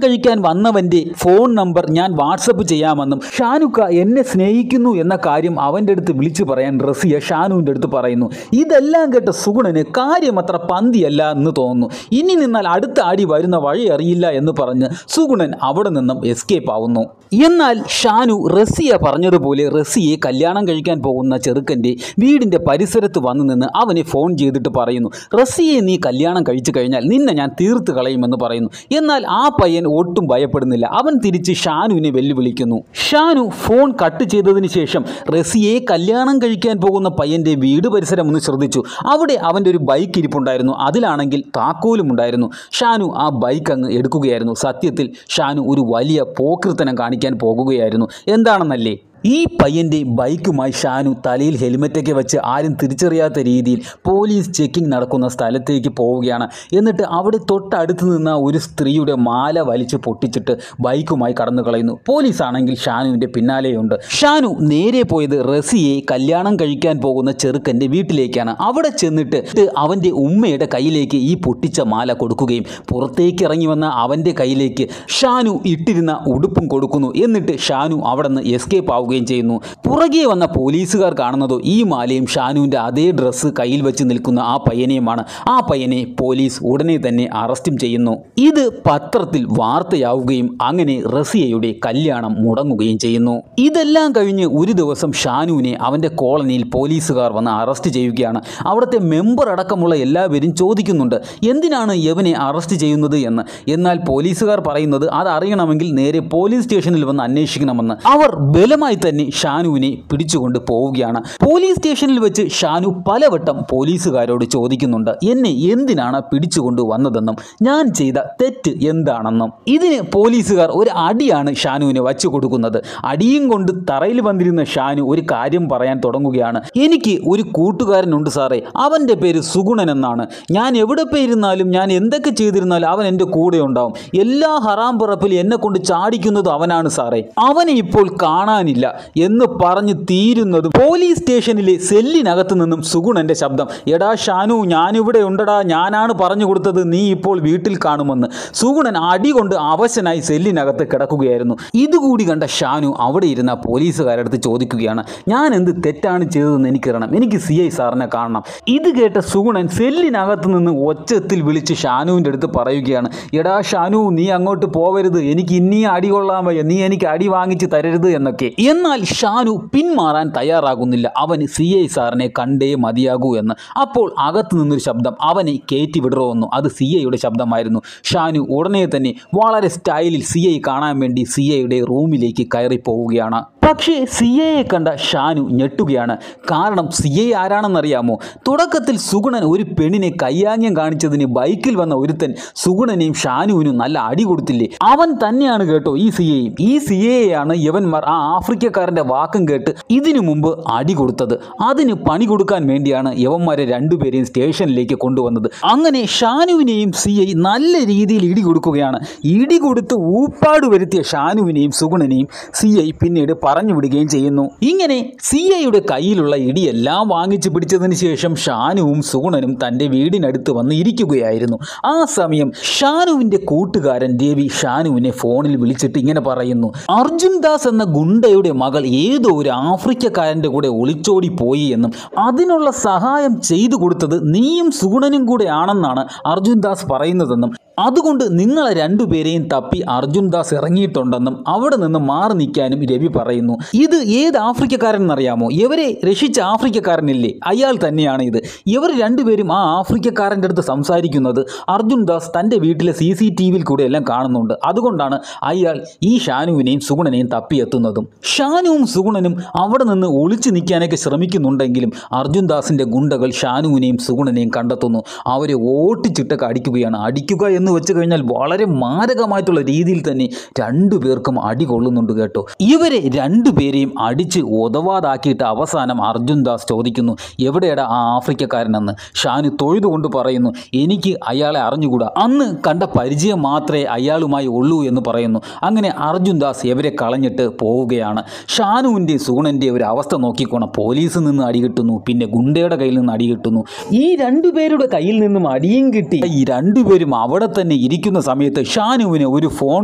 Speaker 1: കഴിക്കാൻ വന്നവൻ്റെ ഫോൺ നമ്പർ ഞാൻ വാട്സപ്പ് ചെയ്യാമെന്നും ഷാനുക്ക എന്നെ സ്നേഹിക്കുന്നു എന്ന കാര്യം അവൻ്റെ അടുത്ത് വിളിച്ചു പറയാൻ റസിയ ഷാനുവിൻ്റെ അടുത്ത് പറയുന്നു. ഇതെല്ലാം സുഗുണന് കാര്യം അത്ര പന്തിയല്ല എന്ന് തോന്നുന്നു. ഇനി നിന്നാൽ അടുത്ത അടി വരുന്ന വഴി അറിയില്ല എന്ന് പറഞ്ഞ് സുഗുണൻ അവിടെ നിന്നും എസ്കേപ്പ് ആവുന്നു. എന്നാൽ ഷാനു റസിയ പറഞ്ഞതുപോലെ റസിയെ കല്യാണം കഴിക്കാൻ പോകുന്ന ചെറുക്കൻ്റെ വീടിൻ്റെ പരിസരത്ത് വന്നു നിന്ന് അവനെ ഫോൺ ചെയ്തിട്ട് പറയുന്നു, റസിയെ നീ കല്യാണം കഴിച്ചു കഴിഞ്ഞാൽ നിന്നെ ഞാൻ തീർത്ത് കളയുമെന്ന് പറയുന്നു. എന്നാൽ ആ പയ്യൻ ഒട്ടും ഭയപ്പെടുന്നില്ല. അവൻ തിരിച്ച് ഷാനുവിനെ വെല്ലുവിളിക്കുന്നു. ഷാനു ഫോൺ കട്ട് ചെയ്തതിന് ശേഷം റസിയെ കല്യാണം കഴിക്കാൻ പോകുന്ന പയ്യൻ്റെ വീട് പരിസരം ഒന്ന് ശ്രദ്ധിച്ചു. അവിടെ അവൻ്റെ ഒരു ബൈക്ക് ഇരിപ്പുണ്ടായിരുന്നു. അതിലാണെങ്കിൽ താക്കോലും ഉണ്ടായിരുന്നു. ഷാനു ആ ബൈക്ക് അങ്ങ് എടുക്കുകയായിരുന്നു. സത്യത്തിൽ ഷാനു ഒരു വലിയ പോക്രിത്തനം കാണിക്കാൻ പോകുകയായിരുന്നു. എന്താണെന്നല്ലേ, ഈ പയ്യൻ്റെ ബൈക്കുമായി ഷാനു തലയിൽ ഹെൽമെറ്റൊക്കെ വെച്ച് ആരും തിരിച്ചറിയാത്ത രീതിയിൽ പോലീസ് ചെക്കിംഗ് നടക്കുന്ന സ്ഥലത്തേക്ക് പോവുകയാണ്. എന്നിട്ട് അവിടെ തൊട്ടടുത്ത് നിന്ന ഒരു സ്ത്രീയുടെ മാല വലിച്ച് പൊട്ടിച്ചിട്ട് ബൈക്കുമായി കടന്നു കളയുന്നു. പോലീസാണെങ്കിൽ ഷാനുവിൻ്റെ പിന്നാലെയുണ്ട്. ഷാനു നേരെ പോയത് റസിയെ കല്യാണം കഴിക്കാൻ പോകുന്ന ചെറുക്കൻ്റെ വീട്ടിലേക്കാണ്. അവിടെ ചെന്നിട്ട് അവൻ്റെ ഉമ്മയുടെ കയ്യിലേക്ക് ഈ പൊട്ടിച്ച മാല കൊടുക്കുകയും പുറത്തേക്ക് ഇറങ്ങി വന്ന അവൻ്റെ കയ്യിലേക്ക് ഷാനു ഇട്ടിരുന്ന ഉടുപ്പും കൊടുക്കുന്നു. എന്നിട്ട് ഷാനു അവിടെ നിന്ന് എസ്കേപ്പ് ആവുകയും തയ്യാറാകുകയും ചെയ്യുന്നു. പുറകെ വന്ന പോലീസുകാർ കാണുന്നതോ ഈ മാലയും ഷാനുവിൻ്റെ അതേ ഡ്രസ്സ് കയ്യിൽ വെച്ച് നിൽക്കുന്ന ആ പയ്യനെയുമാണ്. ആ പയ്യനെ പോലീസ് ഉടനെ തന്നെ അറസ്റ്റും ചെയ്യുന്നു. ഇത് പത്രത്തിൽ വാർത്തയാവുകയും അങ്ങനെ റസിയയുടെ കല്യാണം മുടങ്ങുകയും ചെയ്യുന്നു. ഇതെല്ലാം കഴിഞ്ഞ് ഒരു ദിവസം ഷാനുവിനെ അവൻ്റെ കോളനിയിൽ പോലീസുകാർ വന്ന് അറസ്റ്റ് ചെയ്യുകയാണ്. അവിടുത്തെ മെമ്പർ അടക്കമുള്ള എല്ലാവരും ചോദിക്കുന്നുണ്ട് എന്തിനാണ് ഇവനെ അറസ്റ്റ് ചെയ്യുന്നത് എന്ന്. എന്നാൽ പോലീസുകാർ പറയുന്നത് അത് അറിയണമെങ്കിൽ നേരെ പോലീസ് സ്റ്റേഷനിൽ വന്ന് അന്വേഷിക്കണമെന്ന്. അവർ ബലമായി തന്നെ ഷാനുവിനെ പിടിച്ചുകൊണ്ട് പോവുകയാണ്. പോലീസ് സ്റ്റേഷനിൽ വെച്ച് ഷാനു പലവട്ടം പോലീസുകാരോട് ചോദിക്കുന്നുണ്ട് എന്നെ എന്തിനാണ് പിടിച്ചുകൊണ്ട് വന്നതെന്നും ഞാൻ ചെയ്ത തെറ്റ് എന്താണെന്നും. ഇതിന് പോലീസുകാർ ഒരു അടിയാണ് ഷാനുവിന് വച്ചു കൊടുക്കുന്നത്. അടിയും കൊണ്ട് തറയിൽ വന്നിരുന്ന ഷാനു ഒരു കാര്യം പറയാൻ തുടങ്ങുകയാണ്. എനിക്ക് ഒരു കൂട്ടുകാരനുണ്ട് സാറേ, അവൻ്റെ പേര് സുഗുണൻ എന്നാണ്. ഞാൻ എവിടെ പോയിരുന്നാലും ഞാൻ എന്തൊക്കെ ചെയ്തിരുന്നാലും അവൻ എൻ്റെ കൂടെ ഉണ്ടാവും. എല്ലാ ഹറാം പിറപ്പിൽ എന്നെ കൊണ്ട് ചാടിക്കുന്നതും അവനാണ് സാറേ. അവനെ ഇപ്പോൾ കാണാനില്ല എന്ന് പറഞ്ഞ് തീരുന്നതും പോലീസ് സ്റ്റേഷനിലെ സെല്ലിനകത്ത് നിന്നും സുഗുണന്റെ ശബ്ദം, എടാ ഷാനു, ഞാനിവിടെ ഉണ്ടടാ, ഞാനാണ് പറഞ്ഞു കൊടുത്തത്, നീ ഇപ്പോൾ വീട്ടിൽ കാണുമെന്ന്. സുഗുണൻ അടി കൊണ്ട് അവശനായി സെല്ലിനകത്ത് കിടക്കുകയായിരുന്നു. ഇതുകൂടി കണ്ട ഷാനു അവിടെ ഇരുന്ന പോലീസുകാരുടെ അടുത്ത് ചോദിക്കുകയാണ്, ഞാൻ എന്ത് തെറ്റാണ് ചെയ്തതെന്ന് എനിക്കറിയണം, എനിക്ക് CI സാറിനെ കാണണം. ഇത് കേട്ട സുഗുണൻ സെല്ലിനകത്ത് നിന്ന് ഒച്ചത്തിൽ വിളിച്ച് ഷാനുവിൻ്റെ അടുത്ത് പറയുകയാണ്, എടാ ഷാനു, നീ അങ്ങോട്ട് പോവരുത്, എനിക്ക് ഇനിയും അടി കൊള്ളാൻ വയ്യ, നീ എനിക്ക് അടി വാങ്ങിച്ച് തരരുത് എന്നൊക്കെ. എന്നാൽ ഷാനു പിന്മാറാൻ തയ്യാറാകുന്നില്ല. അവന് CI സാറിനെ കണ്ടേ മതിയാകൂ എന്ന്. അപ്പോൾ അകത്തു നിന്നൊരു ശബ്ദം, അവനെ കയറ്റി വിടറുമെന്നു. അത് CIയുടെ ശബ്ദമായിരുന്നു. ഷാനു ഉടനെ തന്നെ വളരെ സ്റ്റൈലിൽ CI കാണാൻ വേണ്ടി CIയുടെ റൂമിലേക്ക് കയറി പോവുകയാണ്. പക്ഷേ CIയെ കണ്ട ഷാനു ഞെട്ടുകയാണ്. കാരണം CI ആരാണെന്നറിയാമോ? തുടക്കത്തിൽ സുഗുണൻ ഒരു പെണ്ണിനെ കയ്യാങ്യം കാണിച്ചതിന് ബൈക്കിൽ വന്ന ഒരുത്തൻ സുഗുണനെയും ഷാനുവിനും നല്ല അടി കൊടുത്തില്ലേ, അവൻ തന്നെയാണ് കേട്ടോ ഈ CI. ഈ CIയെയാണ് യവന്മാർ ആ ആഫ്രിക്കക്കാരൻ്റെ വാക്കും കേട്ട് ഇതിനു മുമ്പ് അടി കൊടുത്തത്. അതിന് പണി കൊടുക്കാൻ വേണ്ടിയാണ് യവന്മാരെ രണ്ടുപേരെയും സ്റ്റേഷനിലേക്ക് കൊണ്ടുവന്നത്. അങ്ങനെ ഷാനുവിനെയും CI നല്ല രീതിയിൽ ഇടി കൊടുക്കുകയാണ്. ഇടി കൊടുത്ത് ഊപ്പാട് വരുത്തിയ ഷാനുവിനെയും സുഗുണനെയും CI പിന്നീട് പറഞ്ഞു വിടുകയും ചെയ്യുന്നു. ഇങ്ങനെ CIയുടെ കയ്യിലുള്ള ഇടിയെല്ലാം വാങ്ങിച്ചു പിടിച്ചതിന് ശേഷം ഷാനുവും സുഗുണനും തൻ്റെ വീടിനടുത്ത് വന്ന് ഇരിക്കുകയായിരുന്നു. ആ സമയം ഷാനുവിൻ്റെ കൂട്ടുകാരൻ രവി ഷാനുവിനെ ഫോണിൽ വിളിച്ചിട്ട് ഇങ്ങനെ പറയുന്നു, അർജുൻ ദാസ് എന്ന ഗുണ്ടയുടെ മകൾ ഏതോ ഒരു ആഫ്രിക്കക്കാരൻ്റെ കൂടെ ഒളിച്ചോടി പോയി എന്നും അതിനുള്ള സഹായം ചെയ്തു കൊടുത്തത് നീയും സുഗുണനും കൂടെ ആണെന്നാണ് അർജുൻ ദാസ് പറയുന്നതെന്നും അതുകൊണ്ട് നിങ്ങളെ രണ്ടുപേരെയും തപ്പി അർജുൻ ദാസ് ഇറങ്ങിയിട്ടുണ്ടെന്നും അവിടെ നിന്ന് മാറി നിൽക്കാനും രവി പറയുന്നു. ഇത് ഏത് ആഫ്രിക്കക്കാരൻ എന്നറിയാമോ? ഇവരെ രക്ഷിച്ച ആഫ്രിക്കക്കാരനില്ലേ, അയാൾ തന്നെയാണ് ഇത്. ഇവർ രണ്ടുപേരും ആ ആഫ്രിക്കക്കാരൻ്റെ അടുത്ത് സംസാരിക്കുന്നത് അർജുൻ ദാസ് തൻ്റെ വീട്ടിലെ CCTVയിൽ കൂടെ എല്ലാം കാണുന്നുണ്ട്. അതുകൊണ്ടാണ് അയാൾ ഈ ഷാനുവിനെയും സുഗുണനെയും തപ്പിയെത്തുന്നതും. ഷാനുവും സുഗുണനും അവിടെ നിന്ന് ഒളിച്ചു നിൽക്കാനൊക്കെ ശ്രമിക്കുന്നുണ്ടെങ്കിലും അർജുൻ ദാസിൻ്റെ ഗുണ്ടകൾ ഷാനുവിനെയും സുഗുണനെയും കണ്ടെത്തുന്നു. അവരെ ഓട്ടിച്ചിട്ടൊക്കെ അടിക്കുകയാണ്. അടിക്കുക എന്ന് വെച്ച് കഴിഞ്ഞാൽ വളരെ മാരകമായിട്ടുള്ള രീതിയിൽ തന്നെ രണ്ടുപേർക്കും അടി കൊള്ളുന്നുണ്ട് കേട്ടോ. ഇവരെ രണ്ടുപേരെയും അടിച്ച് ഒതവാതാക്കിയിട്ട് അവസാനം അർജുൻ ദാസ് ചോദിക്കുന്നു, എവിടെയാടാ ആ ആഫ്രിക്കക്കാരനെന്ന്. ഷാനു തൊഴുതുകൊണ്ട് പറയുന്നു, എനിക്ക് അയാളെ അറിഞ്ഞുകൂടാ, അന്ന് കണ്ട പരിചയം മാത്രമേ അയാളുമായി ഉള്ളൂ എന്ന് പറയുന്നു. അങ്ങനെ അർജുൻ ദാസ് ഇവരെ കളഞ്ഞിട്ട് പോവുകയാണ്. ഷാനുവിൻ്റെ സുഗുണൻ്റെ ഒരു അവസ്ഥ നോക്കിക്കോണം. പോലീസിൽ നിന്ന് അടി കിട്ടുന്നു, പിന്നെ ഗുണ്ടയുടെ കയ്യിൽ നിന്ന് അടി കിട്ടുന്നു. ഈ രണ്ടുപേരുടെ കയ്യിൽ നിന്നും അടിയും കിട്ടി. ഈ രണ്ടുപേരും അവിടെ തന്നെ ഇരിക്കുന്ന സമയത്ത് ഷാനുവിന് ഒരു ഫോൺ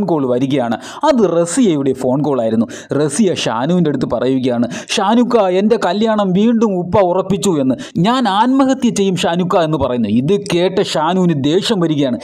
Speaker 1: കോൾ വരികയാണ്. അത് റസിയയുടെ ഫോൺ കോൾ ആയിരുന്നു. റസിയ ഷാനുവിൻ്റെ അടുത്ത് പറയുകയാണ്, ഷാനുക്ക, എൻ്റെ കല്യാണം വീണ്ടും ഉപ്പ ഉറപ്പിച്ചു എന്ന്, ഞാൻ ആത്മഹത്യ ചെയ്യും ഷാനുക്ക എന്ന് പറയുന്നു. ഇത് കേട്ട ഷാനുവിന് ദേഷ്യം വരികയാണ്.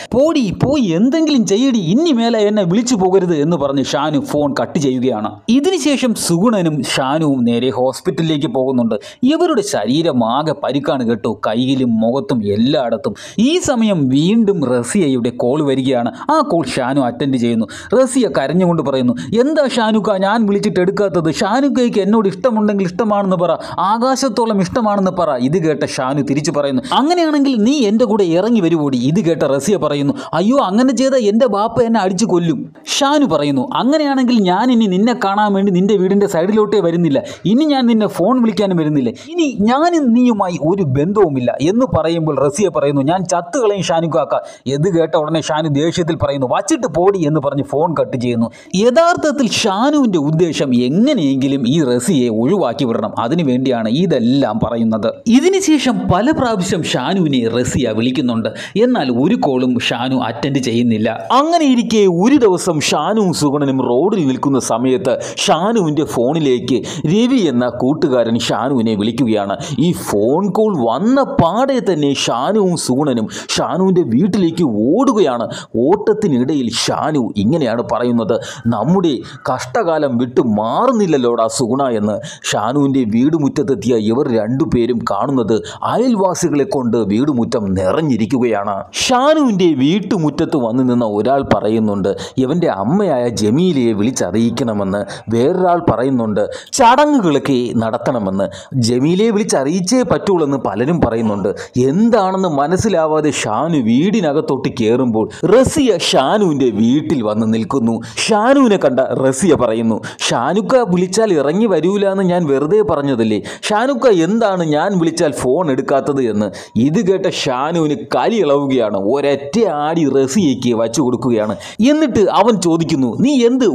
Speaker 1: പോയി എന്തെങ്കിലും ചെയ്യടി, ഇനി മേലെ എന്നെ വിളിച്ചു പോകരുത് എന്ന് പറഞ്ഞ് ഷാനു ഫോൺ കട്ട് ചെയ്യുകയാണ്. ഇതിനുശേഷം സുഗുണനും ഷാനുവും നേരെ ഹോസ്പിറ്റലിലേക്ക് പോകുന്നുണ്ട്. ഇവരുടെ ശരീരം ആകെ പരിക്കാണ് കേട്ടോ, കയ്യിലും മുഖത്തും എല്ലായിടത്തും. ഈ സമയം വീണ്ടും റസിയയുടെ കോൾ വരികയാണ്. ആ കോൾ ഷാനു അറ്റൻഡ് ചെയ്യുന്നു. റസിയ കരഞ്ഞുകൊണ്ട് പറയുന്നു, എന്താ ഷാനുക്ക ഞാൻ വിളിച്ചിട്ട് എടുക്കാത്തത്? ഷാനുക്കയ്ക്ക് എന്നോട് ഇഷ്ടമുണ്ടെങ്കിൽ ഇഷ്ടമാണെന്ന് പറ, ആകാശത്തോളം ഇഷ്ടമാണെന്ന് പറ. ഇത് കേട്ട ഷാനു തിരിച്ചു പറയുന്നു, അങ്ങനെയാണെങ്കിൽ നീ എൻ്റെ കൂടെ ഇറങ്ങി വരുവോടി. ഇത് കേട്ട റസിയ പറയുന്നു, അയ്യോ അങ്ങനെ ചെയ്താൽ എൻ്റെ ബാപ്പ എന്നെ അടിച്ചു കൊല്ലും. ഷാനു പറയുന്നു, അങ്ങനെയാണെങ്കിൽ ഞാൻ ഇനി നിന്നെ കാണാൻ വേണ്ടി നിന്റെ വീടിൻ്റെ സൈഡിലോട്ടേ വരുന്നില്ല, ഇനി ഞാൻ നിന്നെ ഫോൺ വിളിക്കാനും വരുന്നില്ല, ഇനി ഞാനും നീയുമായി ഒരു ബന്ധവുമില്ല എന്ന് പറയുമ്പോൾ റസിയ പറയുന്നു, ഞാൻ ചത്തുകളയും ഷാനുക്കാക്ക. ഇത് കേട്ട ഉടനെ ഷാനു ദേഷ്യത്തിൽ പറയുന്നു വച്ചിട്ട് പോടി എന്ന് പറഞ്ഞ് ഫോൺ കട്ട് ചെയ്യുന്നു. യഥാർത്ഥത്തിൽ ഷാനുവിൻ്റെ ഉദ്ദേശം എങ്ങനെയെങ്കിലും ഈ റസിയെ ഒഴിവാക്കി വിടണം, അതിനു വേണ്ടിയാണ് ഇതെല്ലാം പറയുന്നത്. ഇതിനുശേഷം പല പ്രാവശ്യം ഷാനുവിനെ റസിയ വിളിക്കുന്നുണ്ട്. എന്നാൽ ഒരു കോളും ഷാനു അറ്റൻഡ് ചെയ്യുന്നില്ല. അങ്ങനെ ഇരിക്കെ ഒരു ദിവസം ഷാനുവും സുഗുണനും റോഡിൽ നിൽക്കുന്ന സമയത്ത് ഷാനുവിൻ്റെ ഫോണിലേക്ക് രവി എന്ന കൂട്ടുകാരൻ ഷാനുവിനെ വിളിക്കുകയാണ്. ഈ ഫോൺ കോൾ വന്ന പാടെ തന്നെ ഷാനുവും സുഗുണനും ഷാനുവിൻ്റെ വീട്ടിലേക്ക് ഓടുകയാണ്. ഓട്ടത്തിനിടയിൽ ഷാനു ഇങ്ങനെയാണ് പറയുന്നത്, നമ്മുടെ കഷ്ടകാലം വിട്ടു മാറുന്നില്ലല്ലോടാ സുഗുണ എന്ന്. ഷാനുവിൻ്റെ വീടുമുറ്റത്തെത്തിയ ഇവർ രണ്ടുപേരും കാണുന്നത് അയൽവാസികളെ കൊണ്ട് വീടുമുറ്റം നിറഞ്ഞിരിക്കുകയാണ്. ഷാനുവിൻ്റെ വീട്ടുമുറ്റത്ത് വന്നു നിന്ന ഒരാൾ പറയുന്നുണ്ട് ഇവൻ്റെ അമ്മയായ ജമീലയെ വിളിച്ചറിയിക്കണമെന്ന്. വേറൊരാൾ പറയുന്നുണ്ട് ചടങ്ങുകളൊക്കെ നടത്തണമെന്ന്. ജമീലയെ വിളിച്ചറിയിച്ചേ പറ്റുള്ളൂ എന്ന് പലരും പറയുന്നുണ്ട്. എന്താണെന്ന് മനസ്സിലാവാതെ ഷാനു വീടിനകത്തോട്ട് കയറുമ്പോൾ റസിയ ഷാനുവിൻ്റെ വീട്ടിൽ വന്ന് നിൽക്കുന്നു. ഷാനുവിനെ കണ്ട റസിയ പറയുന്നു ഷാനുക്ക വിളിച്ചാൽ ഇറങ്ങി വരൂല എന്ന് ഞാൻ വെറുതെ പറഞ്ഞതല്ലേ, ഷാനുക്ക എന്താണ് ഞാൻ വിളിച്ചാൽ ഫോൺ എടുക്കാത്തത് എന്ന്. ഇത് കേട്ട ഷാനുവിന് കലി ഇളവുകയാണ്. ഒരൊറ്റ ആടി റസിയയ്ക്ക് വച്ചു കൊടുക്കുകയാണ്. എന്നിട്ട് അവൻ ചോദിക്കുന്നു നീ എന്ത്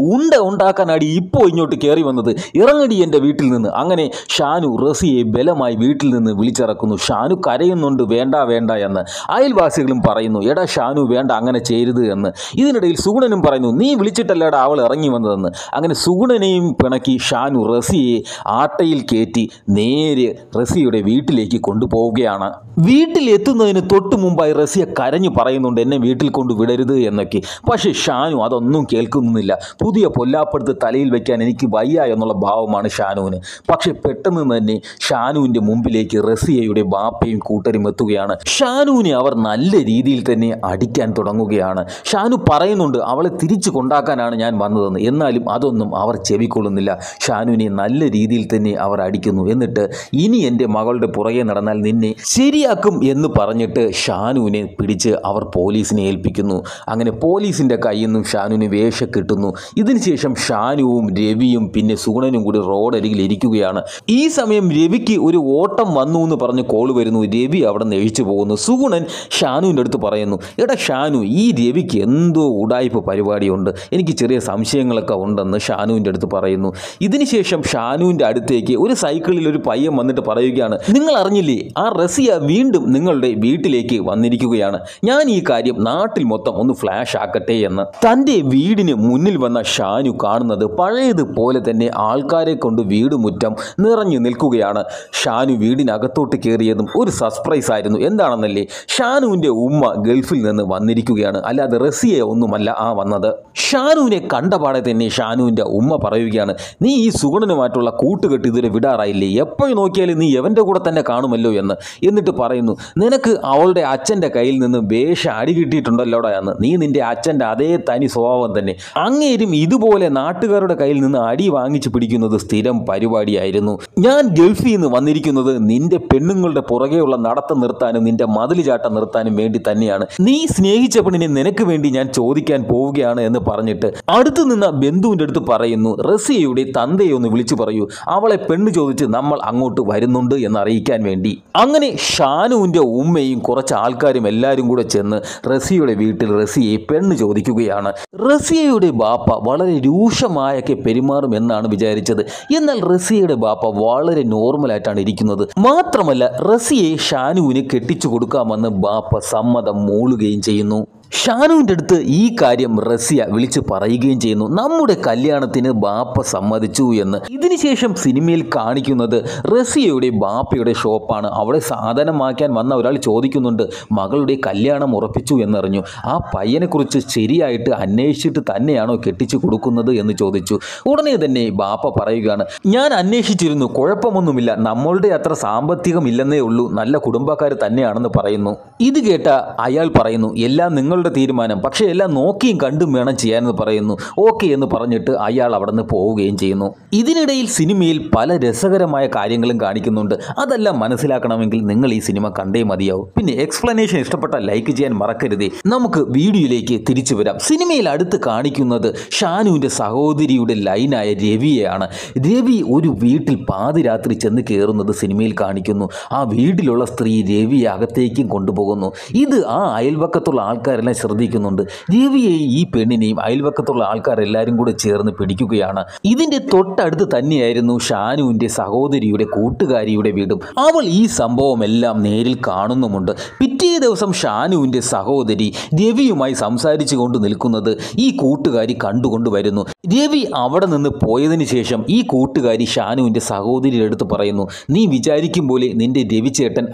Speaker 1: ഉണ്ടാക്കാനാടി ഇപ്പോൾ ഇങ്ങോട്ട് കയറി വന്നത്, ഇറങ്ങടി എൻ്റെ വീട്ടിൽ നിന്ന്. അങ്ങനെ ഷാനു റസിയെ ബലമായി വീട്ടിൽ നിന്ന് വിളിച്ചിറക്കുന്നു. ഷാനു കരയുന്നുണ്ട് വേണ്ട വേണ്ട എന്ന്. അയൽവാസികളും പറയുന്നു എടാ ഷാനു വേണ്ട അങ്ങനെ ചെയ്യരുത് എന്ന്. ഇതിനിടയിൽ സുഗുണനും പറയുന്നു നീ വിളിച്ചിട്ടല്ലേടാ അവൾ ഇറങ്ങി വന്നതെന്ന്. അങ്ങനെ സുഗുണനെയും പിണക്കി ഷാനു റസിയെ ആട്ടയിൽ കയറ്റി നേരെ റസിയുടെ വീട്ടിലേക്ക് കൊണ്ടുപോവുകയാണ്. വീട്ടിൽ എത്തുന്നതിന് തൊട്ട് മുമ്പായി റസിയ കരഞ്ഞു പറയുന്നുണ്ട് എന്നെ വീട്ടിൽ കൊണ്ട് വിടരുത് എന്നൊക്കെ. പക്ഷേ ഷാനു അതൊന്നും കേൾക്കുന്നില്ല. പുതിയ പൊല്ലാപ്പെടുത്ത് തലയിൽ വയ്ക്കാൻ എനിക്ക് വയ്യ എന്നുള്ള ഭാവമാണ് ഷാനുവിന്. പക്ഷെ പെട്ടെന്ന് തന്നെ ഷാനുവിൻ്റെ മുമ്പിലേക്ക് റസിയയുടെ ബാപ്പയും കൂട്ടരും എത്തുകയാണ്. ഷാനുവിനെ അവർ നല്ല രീതിയിൽ തന്നെ അടിക്കാൻ തുടങ്ങുകയാണ്. ഷാനു പറയുന്നുണ്ട് അവളെ തിരിച്ചു കൊണ്ടാക്കാനാണ് ഞാൻ വന്നതെന്ന്. എന്നാലും അതൊന്നും അവർ ചെവിക്കൊള്ളുന്നില്ല. ഷാനുവിനെ നല്ല രീതിയിൽ തന്നെ അവർ അടിക്കുന്നു. എന്നിട്ട് ഇനി എൻ്റെ മകളുടെ പുറകെ നടന്നാൽ നിന്നെ ശരിയാക്കും എന്ന് പറഞ്ഞിട്ട് ഷാനുവിനെ പിടിച്ച് അവർ പോലീസിനെ ഏൽപ്പിക്കുന്നു. അങ്ങനെ പോലീസിൻ്റെ കയ്യിൽ നിന്നും ഷാനുവിന് വേഷ കിട്ടുന്നു. ഇതിനുശേഷം ഷാനുവും രവിയും പിന്നെ സുഗുണനും കൂടി റോഡരികിൽ ഇരിക്കുകയാണ്. ഈ സമയം രവിക്ക് ഒരു ഓട്ടം വന്നു എന്ന് പറഞ്ഞ് കോൾ വരുന്നു. രവി അവിടെ നിന്ന് എഴിച്ചു പോകുന്നു. സുഗുണൻ ഷാനുവിൻ്റെ അടുത്ത് പറയുന്നു എടാ ഷാനു ഈ രവിക്ക് എന്തോ ഉടായ്പ പരിപാടിയുണ്ട്, എനിക്ക് ചെറിയ സംശയങ്ങളൊക്കെ ഉണ്ടെന്ന് ഷാനുവിൻ്റെ അടുത്ത് പറയുന്നു. ഇതിനുശേഷം ഷാനുവിൻ്റെ അടുത്തേക്ക് ഒരു സൈക്കിളിൽ ഒരു പയ്യൻ വന്നിട്ട് പറയുകയാണ് നിങ്ങൾ അറിഞ്ഞില്ലേ ആ റസിയ വീണ്ടും നിങ്ങളുടെ വീട്ടിലേക്ക് വന്നിരിക്കുകയാണ്, ഞാൻ ഈ കാര്യം നാട്ടിൽ മൊത്തം ഒന്ന് ഫ്ലാഷ് ആക്കട്ടെ എന്ന്. തൻ്റെ വീടിന് മുന്നിൽ വന്ന ഷാനു കാണുന്നത് പഴയതുപോലെ തന്നെ ആൾക്കാരെ കൊണ്ട് വീടുമുറ്റം നിറഞ്ഞു നിൽക്കുകയാണ്. ഷാനു വീടിനകത്തോട്ട് കയറിയതും ഒരു സർപ്രൈസ് ആയിരുന്നു. എന്താണെന്നല്ലേ, ഷാനുവിൻ്റെ ഉമ്മ ഗൾഫിൽ നിന്ന് വന്നിരിക്കുകയാണ്, അല്ലാതെ റസിയെ ഒന്നുമല്ല ആ വന്നത്. ഷാനുവിനെ കണ്ടപാടെ തന്നെ ഷാനുവിൻ്റെ ഉമ്മ പറയുകയാണ് നീ ഈ സുഗുണനുമായിട്ടുള്ള കൂട്ടുകെട്ട് ഇതുവരെ വിടാറായില്ലേ, എപ്പോഴും നോക്കിയാലും നീ എവൻ്റെ കൂടെ തന്നെ കാണുമല്ലോ എന്ന്. എന്നിട്ട് പറയുന്നു നിനക്ക് അവളുടെ അച്ഛൻ്റെ കയ്യിൽ നിന്ന് വേഷ അടി കിട്ടിയിട്ടുണ്ടല്ലോടാ എന്ന്. നീ നിൻ്റെ അച്ഛൻ്റെ അതേ തനി സ്വഭാവം തന്നെ. അങ്ങേരും ഇതുപോലെ നാട്ടുകാരുടെ കയ്യിൽ നിന്ന് അടി വാങ്ങിച്ച് പിടിക്കുന്നത് സ്ഥിരം പരിപാടിയായിരുന്നു. ഞാൻ ഗൾഫിൽ നിന്ന് വന്നിരിക്കുന്നത് നിന്റെ പെണ്ണുങ്ങളുടെ പുറകെയുള്ള നടത്തം നിർത്താനും നിന്റെ മതിൽ ചാട്ടം നിർത്താനും വേണ്ടി തന്നെയാണ്. നീ സ്നേഹിച്ച പെണ്ണിനെ നിനക്ക് വേണ്ടി ഞാൻ ചോദിക്കാൻ പോവുകയാണ് എന്ന് പറഞ്ഞിട്ട് അടുത്തു നിന്ന ബന്ധുവിൻ്റെ അടുത്ത് പറയുന്നു റസിയയുടെ തന്തയെ ഒന്ന് വിളിച്ചു പറയൂ, അവളെ പെണ്ണ് ചോദിച്ച് നമ്മൾ അങ്ങോട്ട് വരുന്നുണ്ട് എന്ന് അറിയിക്കാൻ വേണ്ടി. അങ്ങനെ ഷാനുവിൻ്റെ ഉമ്മയും കുറച്ച് ആൾക്കാരും എല്ലാവരും കൂടെ ചെന്ന് റസിയയുടെ വീട്ടിൽ റസിയെ പെണ്ണ് ചോദിക്കുകയാണ്. റസിയയുടെ ബാപ്പ വളരെ രൂക്ഷമായൊക്കെ പെരുമാറുമെന്നാണ് വിചാരിച്ചത്. എന്നാൽ റസിയയുടെ ബാപ്പ വളരെ നോർമലായിട്ടാണ് ഇരിക്കുന്നത്. മാത്രമല്ല റസിയെ ഷാനുവിന് കെട്ടിച്ചു കൊടുക്കാമെന്ന് ബാപ്പ സമ്മതം മൂളുകയും ചെയ്യുന്നു. ഷാനുവിൻ്റെ അടുത്ത് ഈ കാര്യം റസിയ വിളിച്ച് പറയുകയും ചെയ്യുന്നു, നമ്മുടെ കല്യാണത്തിന് ബാപ്പ സമ്മതിച്ചു എന്ന്. ഇതിനുശേഷം സിനിമയിൽ കാണിക്കുന്നത് റസിയയുടെ ബാപ്പയുടെ ഷോപ്പാണ്. അവിടെ സാധനം വാങ്ങിക്കാൻ വന്ന ഒരാൾ ചോദിക്കുന്നുണ്ട് മകളുടെ കല്യാണം ഉറപ്പിച്ചു എന്നറിഞ്ഞു, ആ പയ്യനെക്കുറിച്ച് ശരിയായിട്ട് അന്വേഷിച്ചിട്ട് തന്നെയാണോ കെട്ടിച്ചു കൊടുക്കുന്നത് എന്ന് ചോദിച്ചു. ഉടനെ തന്നെ ബാപ്പ പറയുകയാണ് ഞാൻ അന്വേഷിച്ചിരുന്നു, കുഴപ്പമൊന്നുമില്ല, നമ്മളുടെ അത്ര സാമ്പത്തികമില്ലെന്നേ ഉള്ളൂ, നല്ല കുടുംബക്കാർ തന്നെയാണെന്ന് പറയുന്നു. ഇത് കേട്ട അയാൾ പറയുന്നു എല്ലാം നിങ്ങളുടെ തീരുമാനം, പക്ഷേ എല്ലാം നോക്കിയും കണ്ടും വേണം ചെയ്യാനെന്ന് പറയുന്നു. ഓക്കെ എന്ന് പറഞ്ഞിട്ട് അയാൾ അവിടെ നിന്ന് പോവുകയും ചെയ്യുന്നു. ഇതിനിടയിൽ സിനിമയിൽ പല രസകരമായ കാര്യങ്ങളും കാണിക്കുന്നുണ്ട്. അതെല്ലാം മനസ്സിലാക്കണമെങ്കിൽ നിങ്ങൾ ഈ സിനിമ കണ്ടേ മതിയാവും. പിന്നെ എക്സ്പ്ലനേഷൻ ഇഷ്ടപ്പെട്ടാൽ ലൈക്ക് ചെയ്യാൻ മറക്കരുതേ. നമുക്ക് വീഡിയോയിലേക്ക് തിരിച്ചു വരാം. സിനിമയിൽ അടുത്ത് കാണിക്കുന്നത് ഷാനുവിൻ്റെ സഹോദരിയുടെ ലൈനായ രവിയെയാണ്. രവി ഒരു വീട്ടിൽ പാതിരാത്രി ചെന്ന് കയറുന്നത് സിനിമയിൽ കാണിക്കുന്നു. ആ വീട്ടിലുള്ള സ്ത്രീ രവിയെ അകത്തേക്കും കൊണ്ടുപോകുന്നു. ഇത് ആ അയൽവക്കത്തുള്ള ആൾക്കാരെല്ലാം കാര്യങ്ങളെല്ലാം ശ്രദ്ധിക്കുന്നുണ്ട്. രവിയെയും ഈ പെണ്ണിനെയും അയൽവക്കത്തുള്ള ആൾക്കാരെല്ലാവരും കൂടെ ചേർന്ന് പിടിക്കുകയാണ്. ഇതിൻ്റെ തൊട്ടടുത്ത് തന്നെയായിരുന്നു ഷാനുവിൻ്റെ സഹോദരിയുടെ കൂട്ടുകാരിയുടെ വീടും. അവൾ ഈ സംഭവമെല്ലാം നേരിൽ കാണുന്നുമുണ്ട്. പിറ്റേ ദിവസം ഷാനുവിൻ്റെ സഹോദരി രവിയുമായി സംസാരിച്ചു കൊണ്ട് നിൽക്കുന്നത് ഈ കൂട്ടുകാരി കണ്ടുകൊണ്ട് വരുന്നു. രവി അവിടെ നിന്ന് പോയതിനു ശേഷം ഈ കൂട്ടുകാരി ഷാനുവിൻ്റെ സഹോദരിയുടെ അടുത്ത് പറയുന്നു, നീ വിചാരിക്കും പോലെ നിന്റെ രവിചേട്ടൻ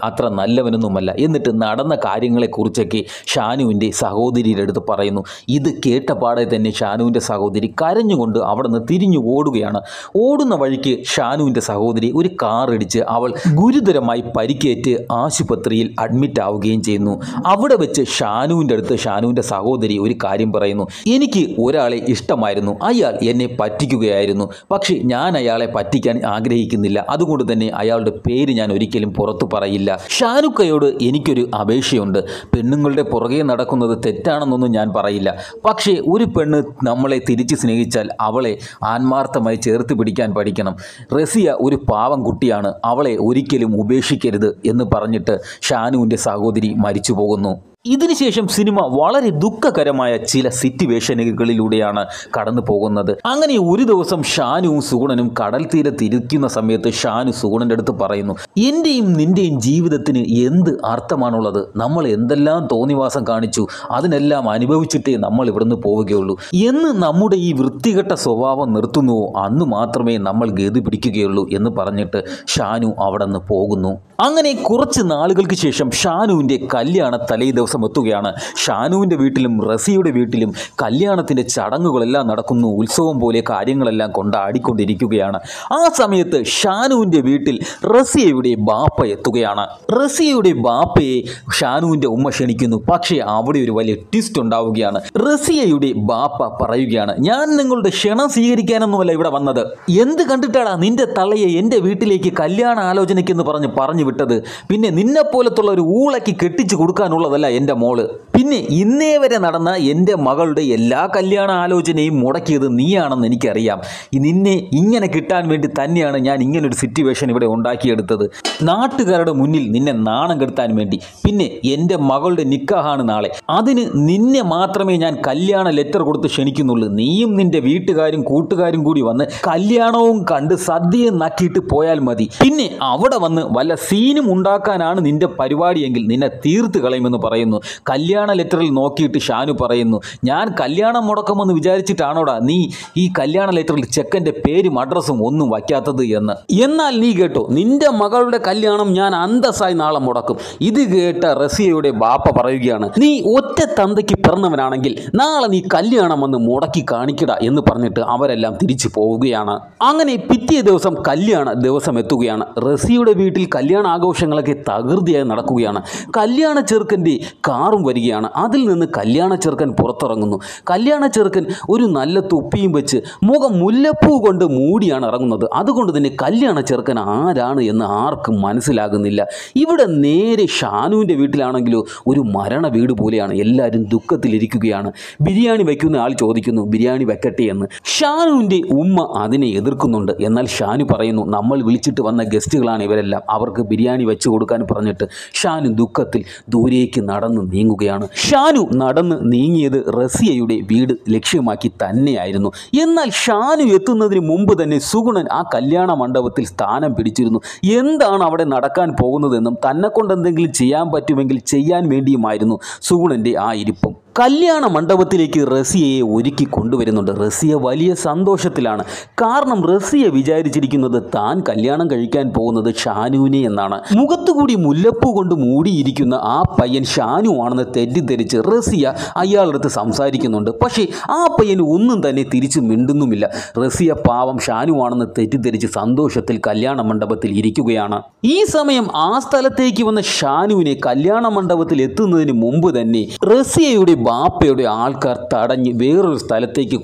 Speaker 1: അത്ര നല്ലവനൊന്നുമല്ല. എന്നിട്ട് നടന്ന കാര്യങ്ങളെക്കുറിച്ചൊക്കെ ഷാനുവിൻ്റെ സഹോദരിയുടെ അടുത്ത് പറയുന്നു. ഇത് കേട്ടപാടെ തന്നെ ഷാനുവിൻ്റെ സഹോദരി കരഞ്ഞുകൊണ്ട് അവിടെ നിന്ന് തിരിഞ്ഞു ഓടുകയാണ്. ഓടുന്ന വഴിക്ക് ഷാനുവിൻ്റെ സഹോദരി ഒരു കാറിടിച്ച് അവൾ ഗുരുതരമായി പരിക്കേറ്റ് ആശുപത്രിയിൽ അഡ്മിറ്റ് ആവുകയും ചെയ്യുന്നു. അവിടെ വെച്ച് ഷാനുവിൻ്റെ അടുത്ത് ഷാനുവിൻ്റെ സഹോദരി ഒരു കാര്യം പറയുന്നു, എനിക്ക് ഒരാളെ ഇഷ്ടമായിരുന്നു, അയാൾ എന്നെ പറ്റിക്കുകയായിരുന്നു. പക്ഷേ ഞാൻ അയാളെ പറ്റിക്കാൻ ആഗ്രഹിക്കുന്നില്ല. അതുകൊണ്ട് തന്നെ അയാളുടെ പേര് ഞാൻ ഒരിക്കലും പുറത്തു പറയില്ല. ഷാനുക്കയോട് എനിക്കൊരു അപേക്ഷയുണ്ട്. പെണ്ണുങ്ങളുടെ പുറകെ നടക്കുന്നത് തെറ്റാണെന്നൊന്നും ഞാൻ പറയില്ല. പക്ഷേ ഒരു പെണ്ണ് നമ്മളെ തിരിച്ച് സ്നേഹിച്ചാൽ അവളെ ആത്മാർത്ഥമായി ചേർത്ത് പിടിക്കാൻ പഠിക്കണം. റസിയ ഒരു പാവം കുട്ടിയാണ്, അവളെ ഒരിക്കലും ഉപേക്ഷിക്കരുത് എന്ന് പറഞ്ഞിട്ട് ഷാനുവിൻ്റെ സഹോദരി മരിച്ചു പോകുന്നു. ഇതിനുശേഷം സിനിമ വളരെ ദുഃഖകരമായ ചില സിറ്റുവേഷനുകളിലൂടെയാണ് കടന്നു പോകുന്നത്. അങ്ങനെ ഒരു ദിവസം ഷാനുവും സുഗുണനും കടൽ തീരത്തിരിക്കുന്ന സമയത്ത് ഷാനു സുഗുണൻ്റെ അടുത്ത് പറയുന്നു, എൻ്റെയും നിൻ്റെയും ജീവിതത്തിന് എന്ത് അർത്ഥമാണുള്ളത്? നമ്മൾ എന്തെല്ലാം തോന്നിവാസം കാണിച്ചു, അതിനെല്ലാം അനുഭവിച്ചിട്ടേ നമ്മൾ ഇവിടുന്ന് പോവുകയുള്ളൂ. എന്ന് നമ്മുടെ ഈ വൃത്തികെട്ട സ്വഭാവം നിർത്തുന്നുവോ അന്ന് മാത്രമേ നമ്മൾ ഗതി പിടിക്കുകയുള്ളൂ എന്ന് പറഞ്ഞിട്ട് ഷാനു അവിടെ നിന്ന് പോകുന്നു. അങ്ങനെ കുറച്ച് നാളുകൾക്ക് ശേഷം ഷാനുവിൻ്റെ കല്യാണ തലേ ദിവസം എത്തുകയാണ്. ഷാനുവിൻ്റെ വീട്ടിലും റസിയുടെ വീട്ടിലും കല്യാണത്തിൻ്റെ ചടങ്ങുകളെല്ലാം നടക്കുന്നു. ഉത്സവം പോലെ കാര്യങ്ങളെല്ലാം കൊണ്ടാടിക്കൊണ്ടിരിക്കുകയാണ്. ആ സമയത്ത് ഷാനുവിൻ്റെ വീട്ടിൽ റസിയയുടെ ബാപ്പ എത്തുകയാണ്. റസിയയുടെ ബാപ്പയെ ഷാനുവിൻ്റെ ഉമ്മ ക്ഷണിക്കുന്നു. പക്ഷേ അവിടെ ഒരു വലിയ ട്വിസ്റ്റ് ഉണ്ടാവുകയാണ്. റസിയയുടെ ബാപ്പ പറയുകയാണ്, ഞാൻ നിങ്ങളുടെ ക്ഷണം സ്വീകരിക്കാനൊന്നുമല്ല ഇവിടെ വന്നത്. എന്ത് കണ്ടിട്ടാണ് നിന്റെ തള്ളയെ എൻ്റെ വീട്ടിലേക്ക് കല്യാണ ആലോചനയ്ക്കെന്ന് പറഞ്ഞു വിട്ടത്? പിന്നെ നിന്നെപ്പോലത്തുള്ള ഒരു ഊളയ്ക്ക് കെട്ടിച്ചു കൊടുക്കാനുള്ളതല്ല എൻ്റെ മോള്. പിന്നെ ഇന്നേ വരെ നടന്ന എൻ്റെ മകളുടെ എല്ലാ കല്യാണ ആലോചനയും മുടക്കിയത് നീയാണെന്ന് എനിക്കറിയാം. നിന്നെ ഇങ്ങനെ കിട്ടാൻ വേണ്ടി തന്നെയാണ് ഞാൻ ഇങ്ങനൊരു സിറ്റുവേഷൻ ഇവിടെ ഉണ്ടാക്കിയെടുത്തത്. നാട്ടുകാരുടെ മുന്നിൽ നിന്നെ നാണം കെടുത്താൻ വേണ്ടി. പിന്നെ എൻ്റെ മകളുടെ നിക്കാഹാണ് നാളെ. അതിന് നിന്നെ മാത്രമേ ഞാൻ കല്യാണ ലെറ്റർ കൊടുത്ത് ക്ഷണിക്കുന്നുള്ളൂ. നീയും നിൻ്റെ വീട്ടുകാരും കൂട്ടുകാരും കൂടി വന്ന് കല്യാണവും കണ്ട് സദ്യയും നക്കിയിട്ട് പോയാൽ മതി. പിന്നെ അവിടെ വന്ന് വല്ല സീനും ഉണ്ടാക്കാനാണ് നിൻ്റെ പരിപാടിയെങ്കിൽ നിന്നെ തീർത്ത് കളയുമെന്ന് പറയുന്നു. കല്യാണ ലെറ്ററിൽ നോക്കിയിട്ട് ഷാനു പറയുന്നു, ഞാൻ കല്യാണം മുടക്കുമെന്ന് വിചാരിച്ചിട്ടാണോടാ നീ ഈ കല്യാണ ലെറ്ററിൽ ചെക്കൻ്റെ പേരും അഡ്രസ്സും ഒന്നും വയ്ക്കാത്തത് എന്ന്. എന്നാൽ നീ കേട്ടോ, നിന്റെ മകളുടെ കല്യാണം ഞാൻ അന്തസ്സായി നാളെ മുടക്കും. ഇത് കേട്ട റസിയയുടെ ബാപ്പ പറയുകയാണ്, നീ ഒറ്റ തന്തയ്ക്ക് പിറന്നവനാണെങ്കിൽ നാളെ നീ കല്യാണം വന്ന് മുടക്കി കാണിക്കട എന്ന് പറഞ്ഞിട്ട് അവരെല്ലാം തിരിച്ചു പോവുകയാണ്. അങ്ങനെ പിറ്റേ ദിവസം കല്യാണ ദിവസം എത്തുകയാണ്. റസിയുടെ വീട്ടിൽ കല്യാണ ആഘോഷങ്ങളൊക്കെ തകൃതിയായി നടക്കുകയാണ്. കല്യാണ ചെറുക്കൻ്റെ കാറും വരികയാണ്. അതിൽ നിന്ന് കല്യാണ ചെറുക്കൻ പുറത്തിറങ്ങുന്നു. കല്യാണ ചെറുക്കൻ ഒരു നല്ല തൊപ്പിയും വെച്ച് മുഖം മുല്ലപ്പൂ കൊണ്ട് മൂടിയാണ് ഇറങ്ങുന്നത്. അതുകൊണ്ട് തന്നെ കല്യാണ ചെറുക്കൻ ആരാണ് എന്ന് ആർക്കും മനസ്സിലാകുന്നില്ല. ഇവിടെ നേരെ ഷാനുവിൻ്റെ വീട്ടിലാണെങ്കിലോ ഒരു മരണ വീട് പോലെയാണ്. എല്ലാവരും ദുഃഖത്തിലിരിക്കുകയാണ്. ബിരിയാണി വയ്ക്കുന്ന ആൾ ചോദിക്കുന്നു, ബിരിയാണി വെക്കട്ടെ എന്ന്. ഷാനുവിൻ്റെ ഉമ്മ അതിനെ എതിർക്കുന്നുണ്ട്. എന്നാൽ ഷാനു പറയുന്നു, നമ്മൾ വിളിച്ചിട്ട് വന്ന ഗസ്റ്റുകളാണ് ഇവരെല്ലാം, അവർക്ക് ബിരിയാണി വെച്ച് കൊടുക്കാൻ പറഞ്ഞിട്ട് ഷാനു ദുഃഖത്തിൽ ദൂരേക്ക് നടന്ന് നീങ്ങുകയാണ്. ഷാനു നടന്ന് നീങ്ങിയത് റസിയയുടെ വീട് ലക്ഷ്യമാക്കി തന്നെയായിരുന്നു. എന്നാൽ ഷാനു എത്തുന്നതിന് മുമ്പ് തന്നെ സുഗുണൻ ആ കല്യാണ മണ്ഡപത്തിൽ സ്ഥാനം പിടിച്ചിരുന്നു. എന്താണ് അവിടെ നടക്കാൻ പോകുന്നതെന്നും തന്നെക്കൊണ്ട് എന്തെങ്കിലും ചെയ്യാൻ പറ്റുമെങ്കിൽ ചെയ്യാൻ വേണ്ടിയുമായിരുന്നു സുഗുണൻ്റെ ആ ഇരിപ്പും. കല്യാണ മണ്ഡപത്തിലേക്ക് റസിയയെ ഒരുക്കി കൊണ്ടുവരുന്നുണ്ട്. റസിയ വലിയ സന്തോഷത്തിലാണ്. കാരണം റസിയ വിചാരിച്ചിരിക്കുന്നത് താൻ കല്യാണം കഴിക്കാൻ പോകുന്നത് ഷാനുവിനെ എന്നാണ്. മുഖത്തുകൂടി മുല്ലപ്പൂ കൊണ്ട് മൂടിയിരിക്കുന്ന ആ പയ്യൻ ഷാനു ആണെന്ന് തെറ്റിദ്ധരിച്ച് റസിയ അയാളുടെ അടുത്ത് സംസാരിക്കുന്നുണ്ട്. പക്ഷേ ആ പയ്യൻ ഒന്നും തന്നെ തിരിച്ചു മിണ്ടുന്നുമില്ല. റസിയ പാവം ഷാനു ആണെന്ന് തെറ്റിദ്ധരിച്ച് സന്തോഷത്തിൽ കല്യാണ മണ്ഡപത്തിൽ ഇരിക്കുകയാണ്. ഈ സമയം ആ സ്ഥലത്തേക്ക് വന്ന ഷാനുവിനെ കല്യാണ മണ്ഡപത്തിൽ എത്തുന്നതിന് മുമ്പ് തന്നെ റസിയയുടെ ബാപ്പയുടെ ആൾക്കാർ തടഞ്ഞ് വേറൊരു സ്ഥലത്തേക്ക്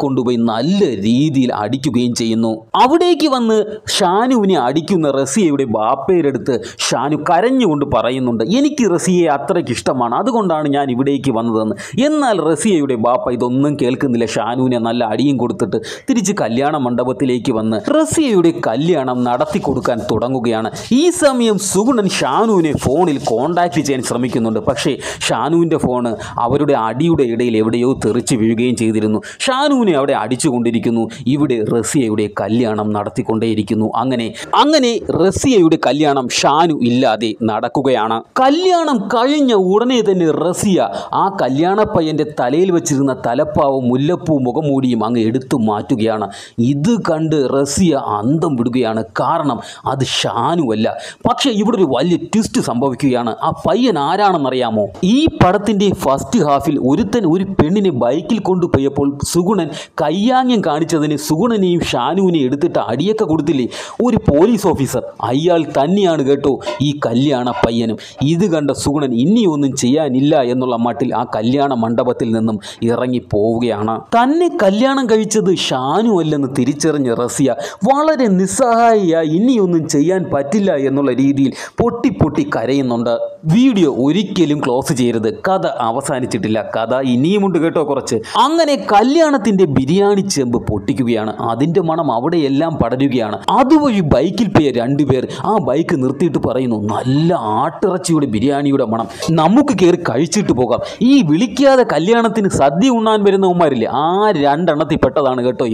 Speaker 1: കൊണ്ടുപോയി നല്ല രീതിയിൽ അടിക്കുകയും ചെയ്യുന്നു. അവിടേക്ക് വന്ന് ഷാനുവിനെ അടിക്കുന്ന റസിയയുടെ ബാപ്പയുടെ അടുത്ത് ഷാനു കരഞ്ഞുകൊണ്ട് പറയുന്നുണ്ട്, എനിക്ക് റസിയയെ അത്രയ്ക്ക് ഇഷ്ടമാണ്, അതുകൊണ്ടാണ് ഞാൻ ഇവിടേക്ക് വന്നതെന്ന്. എന്നാൽ റസിയയുടെ ബാപ്പ ഇതൊന്നും കേൾക്കുന്നില്ല. ഷാനുവിനെ നല്ല അടിയും കൊടുത്തിട്ട് തിരിച്ച് കല്യാണ മണ്ഡപത്തിലേക്ക് വന്ന് റസിയയുടെ കല്യാണം നടത്തി കൊടുക്കാൻ തുടങ്ങുകയാണ്. ഈ സമയം സുഗുണൻ ഷാനുവിനെ ഫോണിൽ കോണ്ടാക്ട് ചെയ്യാൻ ശ്രമിക്കുന്നുണ്ട്. പക്ഷേ ഷാനുവിൻ്റെ ഫോണ് അവരുടെ അടിയുടെ ഇടയിൽ എവിടെയോ തെറിച്ച് വീഴുകയും ചെയ്തിരുന്നു. ഷാനുവിനെ അവിടെ അടിച്ചുകൊണ്ടിരിക്കുന്നു. ഇവിടെ റസിയയുടെ കല്യാണം നടത്തിക്കൊണ്ടേയിരിക്കുന്നു. അങ്ങനെ റസിയയുടെ കല്യാണം ഷാനു ഇല്ലാതെ നടക്കുകയാണ്. കല്യാണം കഴിഞ്ഞ ഉടനെ തന്നെ റസിയ ആ കല്യാണ പയ്യൻ്റെ തലയിൽ വെച്ചിരുന്ന തലപ്പാവും മുല്ലപ്പൂ മുഖംമൂടിയും അങ്ങ് എടുത്തു മാറ്റുകയാണ്. ഇത് കണ്ട് റസിയ അന്തം വിടുകയാണ്. കാരണം അത് ഷാനുവല്ല. പക്ഷേ ഇവിടെ ഒരു വലിയ ട്വിസ്റ്റ് സംഭവിക്കുകയാണ്. ആ പയ്യൻ ആരാണെന്നറിയാമോ? ഈ പടത്തിൻ്റെ ഫസ്റ്റ് ഹാഫിൽ ഒരുത്തൻ ഒരു പെണ്ണിനെ ബൈക്കിൽ കൊണ്ടുപോയപ്പോൾ സുഗുണൻ കയ്യാങ്യം കാണിച്ചതിന് സുഗുണനെയും ഷാനുവിനെയും എടുത്തിട്ട് അടിയൊക്കെ കൊടുത്തില്ലേ ഒരു പോലീസ് ഓഫീസർ, അയാൾ തന്നെയാണ് കേട്ടോ ഈ കല്യാണ പയ്യനും. ഇത് കണ്ട സുഗുണൻ ഇനിയൊന്നും ചെയ്യാനില്ല എന്നുള്ള മട്ടിൽ ആ കല്യാണ മണ്ഡപത്തിൽ നിന്നും ഇറങ്ങി പോവുകയാണ്. തന്നെ കല്യാണം കഴിച്ചത് ഷാനു അല്ലെന്ന് തിരിച്ചറിഞ്ഞ റസിയ വളരെ നിസ്സഹായിയായി ഇനിയൊന്നും ചെയ്യാൻ പറ്റില്ല എന്നുള്ള രീതിയിൽ പൊട്ടി കരയുന്നുണ്ട്. വീഡിയോ ഒരിക്കലും ക്ലോസ് ചെയ്യരുത്, കഥ അവസാനിച്ചിട്ടില്ല, കഥ ഇനിയുമുണ്ട് കേട്ടോ കുറച്ച്. അങ്ങനെ കല്യാണത്തിൻ്റെ ബിരിയാണി ചെമ്പ് പൊട്ടിക്കുകയാണ്. അതിൻ്റെ മണം അവിടെയെല്ലാം പടരുകയാണ്. അതുവഴി ബൈക്കിൽ പോയ രണ്ടുപേർ ആ ബൈക്ക് നിർത്തിയിട്ട് പറയുന്നു, നല്ല ആട്ടിറച്ചിയുടെ ബിരിയാണിയുടെ മണം, നമുക്ക് കയറി കഴിച്ചിട്ട് പോകാം. ഈ വിളിക്കാതെ കല്യാണത്തിന് സദ്യ ഉണ്ണാൻ വരുന്നവന്മാരില്ലേ, ആ രണ്ടെണ്ണത്തിൽ പെട്ടതാണ് കേട്ടോ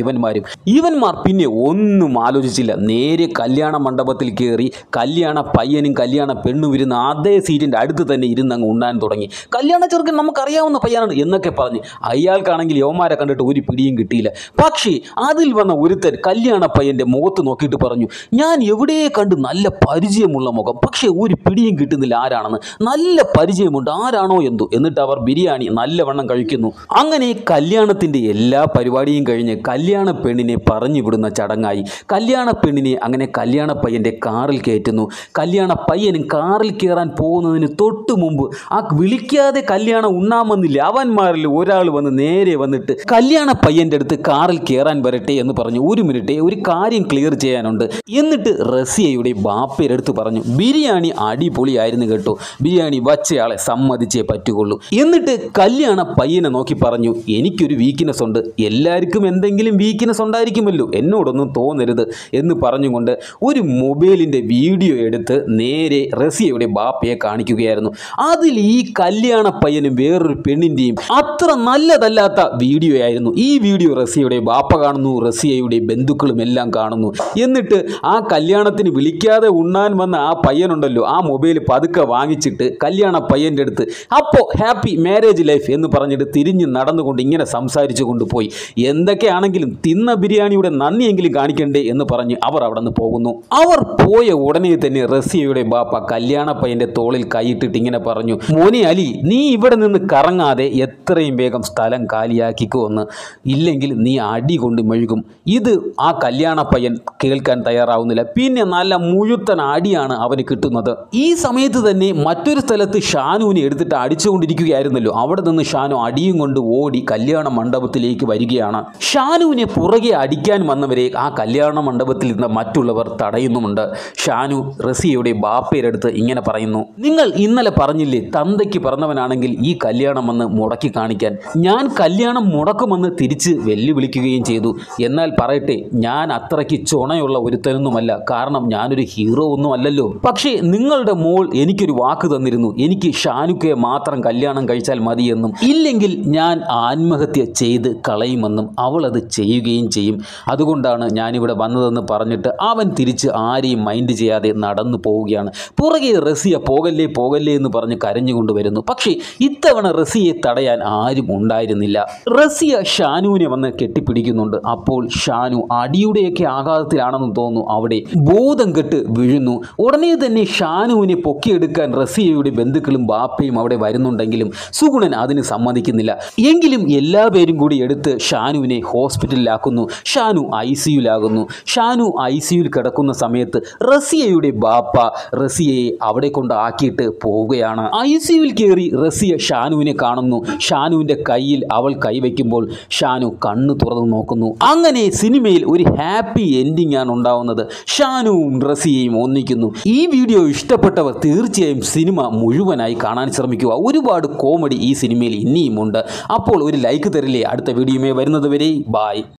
Speaker 1: ഇവന്മാർ പിന്നെ ഒന്നും ആലോചിച്ചില്ല. നേരെ കല്യാണ മണ്ഡപത്തിൽ കയറി കല്യാണ പയ്യനും കല്യാണ പെണ്ണും ഇരുന്ന് അതേ സീറ്റിൻ്റെ അടുത്ത് തന്നെ ഇരുന്ന് അങ്ങ് ഉണ്ണാൻ തുടങ്ങി. കല്യാണ ചെറുക്കൻ നമുക്കറിയാവുന്ന പയ്യനാണ് എന്നൊക്കെ പറഞ്ഞ് അയാൾക്കാണെങ്കിൽ യവന്മാരെ കണ്ടിട്ട് ഒരു പിടിയും കിട്ടിയില്ല. പക്ഷേ അതിൽ വന്ന ഒരുത്തൻ കല്യാണ പയ്യൻ്റെ മുഖത്ത് നോക്കിയിട്ട് പറഞ്ഞു, ഞാൻ എവിടെ കണ്ട് നല്ല പരിചയമുള്ള മുഖം, പക്ഷേ ഒരു പിടിയും കിട്ടുന്നില്ല ആരാണെന്ന്. നല്ല പരിചയമുണ്ട്, ആരാണോ എന്തോ. എന്നിട്ട് അവർ ബിരിയാണി നല്ലവണ്ണം കഴിക്കുന്നു. അങ്ങനെ കല്യാണത്തിൻ്റെ എല്ലാ പരിപാടിയും കഴിഞ്ഞ് കല്യാണ പെണ്ണിനെ പറഞ്ഞു വിടുന്ന ചടങ്ങായി. കല്യാണ പെണ്ണിനെ അങ്ങനെ കല്യാണ പയ്യൻ്റെ കാറിൽ കയറ്റുന്നു. കല്യാണ പയ്യനും കാറിൽ കയറാൻ പോകുന്നതിന് തൊട്ട് മുമ്പ് ആ വിളിക്കാതെ കല്യാണം ഉണ്ണാമെന്നില്ല അവന്മാരിൽ ഒരാൾ വന്ന് നേരെ വന്നിട്ട് കല്യാണ പയ്യൻ്റെ അടുത്ത് കാറിൽ കയറാൻ വരട്ടെ എന്ന് പറഞ്ഞു, ഒരു മിനിറ്റ് ഒരു കാര്യം ക്ലിയർ ചെയ്യാനുണ്ട്. എന്നിട്ട് റസിയയുടെ ബാപ്പയുടെ അടുത്ത് പറഞ്ഞു, ബിരിയാണി അടിപൊളിയായിരുന്നു കേട്ടോ, ബിരിയാണി വച്ചയാളെ സമ്മതിച്ചേ പറ്റുകയുള്ളൂ. എന്നിട്ട് കല്യാണ പയ്യനെ നോക്കി പറഞ്ഞു, എനിക്കൊരു വീക്ക്നെസ് ഉണ്ട്, എല്ലാവർക്കും എന്തെങ്കിലും വീക്ക്നെസ് ഉണ്ടായിരിക്കുമല്ലോ, എന്നോടൊന്നും തോന്നരുത് എന്ന് പറഞ്ഞുകൊണ്ട് ഒരു മൊബൈലിൻ്റെ വീഡിയോ എടുത്ത് നേരെ റസിയയുടെ ബാപ്പയെ കാണിക്കുകയായിരുന്നു. അതിൽ ഈ കല്യാണ പയ്യനും വേറൊരു പെണ്ണിൻ്റെയും അത്ര നല്ലതല്ലാത്ത വീഡിയോ ആയിരുന്നു. ഈ വീഡിയോ റസിയയുടെ ബാപ്പ കാണുന്നു, റസിയയുടെ ബന്ധുക്കളും എല്ലാം കാണുന്നു. എന്നിട്ട് ആ കല്യാണത്തിന് വിളിക്കാതെ ഉണ്ണാൻ വന്ന ആ പയ്യനുണ്ടല്ലോ, ആ മൊബൈൽ പതുക്കെ വാങ്ങിച്ചിട്ട് കല്യാണ പയ്യൻ്റെ അടുത്ത് അപ്പോൾ ഹാപ്പി മാരേജ് ലൈഫ് എന്ന് പറഞ്ഞിട്ട് തിരിഞ്ഞ് നടന്നുകൊണ്ട് ഇങ്ങനെ സംസാരിച്ചു കൊണ്ടുപോയി. എന്തൊക്കെയാണെങ്കിലും തിന്ന ബിരിയാണിയുടെ നന്ദിയെങ്കിലും കാണിക്കണ്ടേ എന്ന് പറഞ്ഞ് അവർ അവിടെ നിന്ന് പോകുന്നു. അവർ പോയ ഉടനെ തന്നെ റസിയയുടെ ബാപ്പ കല്യാണ പയ്യൻ്റെ തോളിൽ കൈയിട്ടിട്ട് ഇങ്ങനെ പറഞ്ഞു, മോനെ അലി, നീ ഇവിടെ നിന്ന് കറങ്ങാതെ എത്രയും വേഗം സ്ഥലം കാലിയാക്കിക്കുമെന്ന്, ഇല്ലെങ്കിൽ നീ അടി കൊണ്ട് മെഴുകും. ഇത് ആ കല്യാണ പയ്യൻ കേൾക്കാൻ തയ്യാറാവുന്നില്ല. പിന്നെ നല്ല മുഴുത്തൻ അടിയാണ് അവന് കിട്ടുന്നത്. ഈ സമയത്ത് തന്നെ മറ്റൊരു സ്ഥലത്ത് ഷാനുവിനെ എടുത്തിട്ട് അടിച്ചുകൊണ്ടിരിക്കുകയായിരുന്നല്ലോ. അവിടെ നിന്ന് ഷാനു അടിയും കൊണ്ട് ഓടി കല്യാണ മണ്ഡപത്തിലേക്ക് വരികയാണ്. ഷാനുവിനെ പുറകെ അടിക്കാൻ വന്നവരെ ആ കല്യാണ മണ്ഡപത്തിൽ ഇരുന്ന മറ്റുള്ളവർ തടയുന്നുമുണ്ട്. ഷാനു റസിയയുടെ ബാപ്പയുടെ അടുത്ത് ഇങ്ങനെ പറയുന്നു, നിങ്ങൾ ഇന്നലെ പറഞ്ഞില്ലേ തന്തയ്ക്ക് പറഞ്ഞവനാണെങ്കിൽ ഈ കല്യാണം വന്ന് മുടക്കി കാണിക്കാൻ. ഞാൻ കല്യാണം മുടക്കുമെന്ന് തിരിച്ച് വെല്ലുവിളിക്കുകയും ചെയ്തു. എന്നാൽ പറയട്ടെ, ഞാൻ അത്രയ്ക്ക് ചുണയുള്ള ഒരുത്തനൊന്നുമല്ല, കാരണം ഞാനൊരു ഹീറോ ഒന്നും അല്ലല്ലോ. പക്ഷേ നിങ്ങളുടെ മോൾ എനിക്കൊരു വാക്ക് തന്നിരുന്നു, എനിക്ക് ഷാനുക്കയെ മാത്രം കല്യാണം കഴിച്ചാൽ മതിയെന്നും ഇല്ലെങ്കിൽ ഞാൻ ആത്മഹത്യ ചെയ്ത് കളയുമെന്നും. അവൾ അത് ചെയ്യുകയും ചെയ്യും. അതുകൊണ്ടാണ് ഞാനിവിടെ വന്നതെന്ന് പറഞ്ഞിട്ട് അവൻ തിരിച്ച് ആരെയും മൈൻഡ് ചെയ്യാതെ നടന്നു പോവുകയാണ്. പുറകെ റസിയ പോകല്ലേ പോകല്ലേ എന്ന് പറഞ്ഞ് കരഞ്ഞുകൊണ്ട് വരുന്നു. പക്ഷേ ഇത്തവണ റസിയെ തടയാൻ ആരും ഉണ്ടായിരുന്നില്ല. റസിയ ഷാനുവിനെ വന്ന് കെട്ടിപ്പിടിക്കുന്നുണ്ട്. അപ്പോൾ ഷാനു അടിയുടെയൊക്കെ ആഘാതത്തിലാണെന്ന് തോന്നുന്നു അവിടെ ബോധം കെട്ട് വീഴുന്നു. ഉടനെ തന്നെ ഷാനുവിനെ പൊക്കിയെടുക്കാൻ റസിയയുടെ ബന്ധുക്കളും ബാപ്പയും അവിടെ വരുന്നുണ്ടെങ്കിലും സുഗുണൻ അതിന് സമ്മതിക്കുന്നില്ല. എങ്കിലും എല്ലാവരും കൂടി എടുത്ത് ഷാനുവിനെ ഹോസ്പിറ്റലിലാക്കുന്നു. ഷാനു ICUലാകുന്നു. ഷാനു ICUയിൽ കിടക്കുന്ന സമയത്ത് റസിയയുടെ ബാപ്പ റസിയയെ അവിടെ കൊണ്ട് ആക്കിയിട്ട് പോവുകയാണ്. ICUയിൽ കയറി റസിയ ഷാനുവിനെ കാണുന്നു. ഷാനുവിൻ്റെ കയ്യിൽ അവൾ കൈവയ്ക്കുമ്പോൾ ഷാനു കണ്ണ് തുറന്നു നോക്കുന്നു. അങ്ങനെ സിനിമയിൽ ഒരു ഹാപ്പി എൻഡിംഗ് ആണ് ഉണ്ടാവുന്നത്. ഷാനുവും റസിയയും ഒന്നിക്കുന്നു. ഈ വീഡിയോ ഇഷ്ടപ്പെട്ടവർ തീർച്ചയായും സിനിമ മുഴുവനായി കാണാൻ ശ്രമിക്കുക. ഒരുപാട് കോമഡി ഈ സിനിമയിൽ ഇനിയുമുണ്ട്. അപ്പോൾ ഒരു ലൈക്ക് തരില്ലേ? അടുത്ത വീഡിയോയുമായി വരുന്നത് വരെ ബായ്.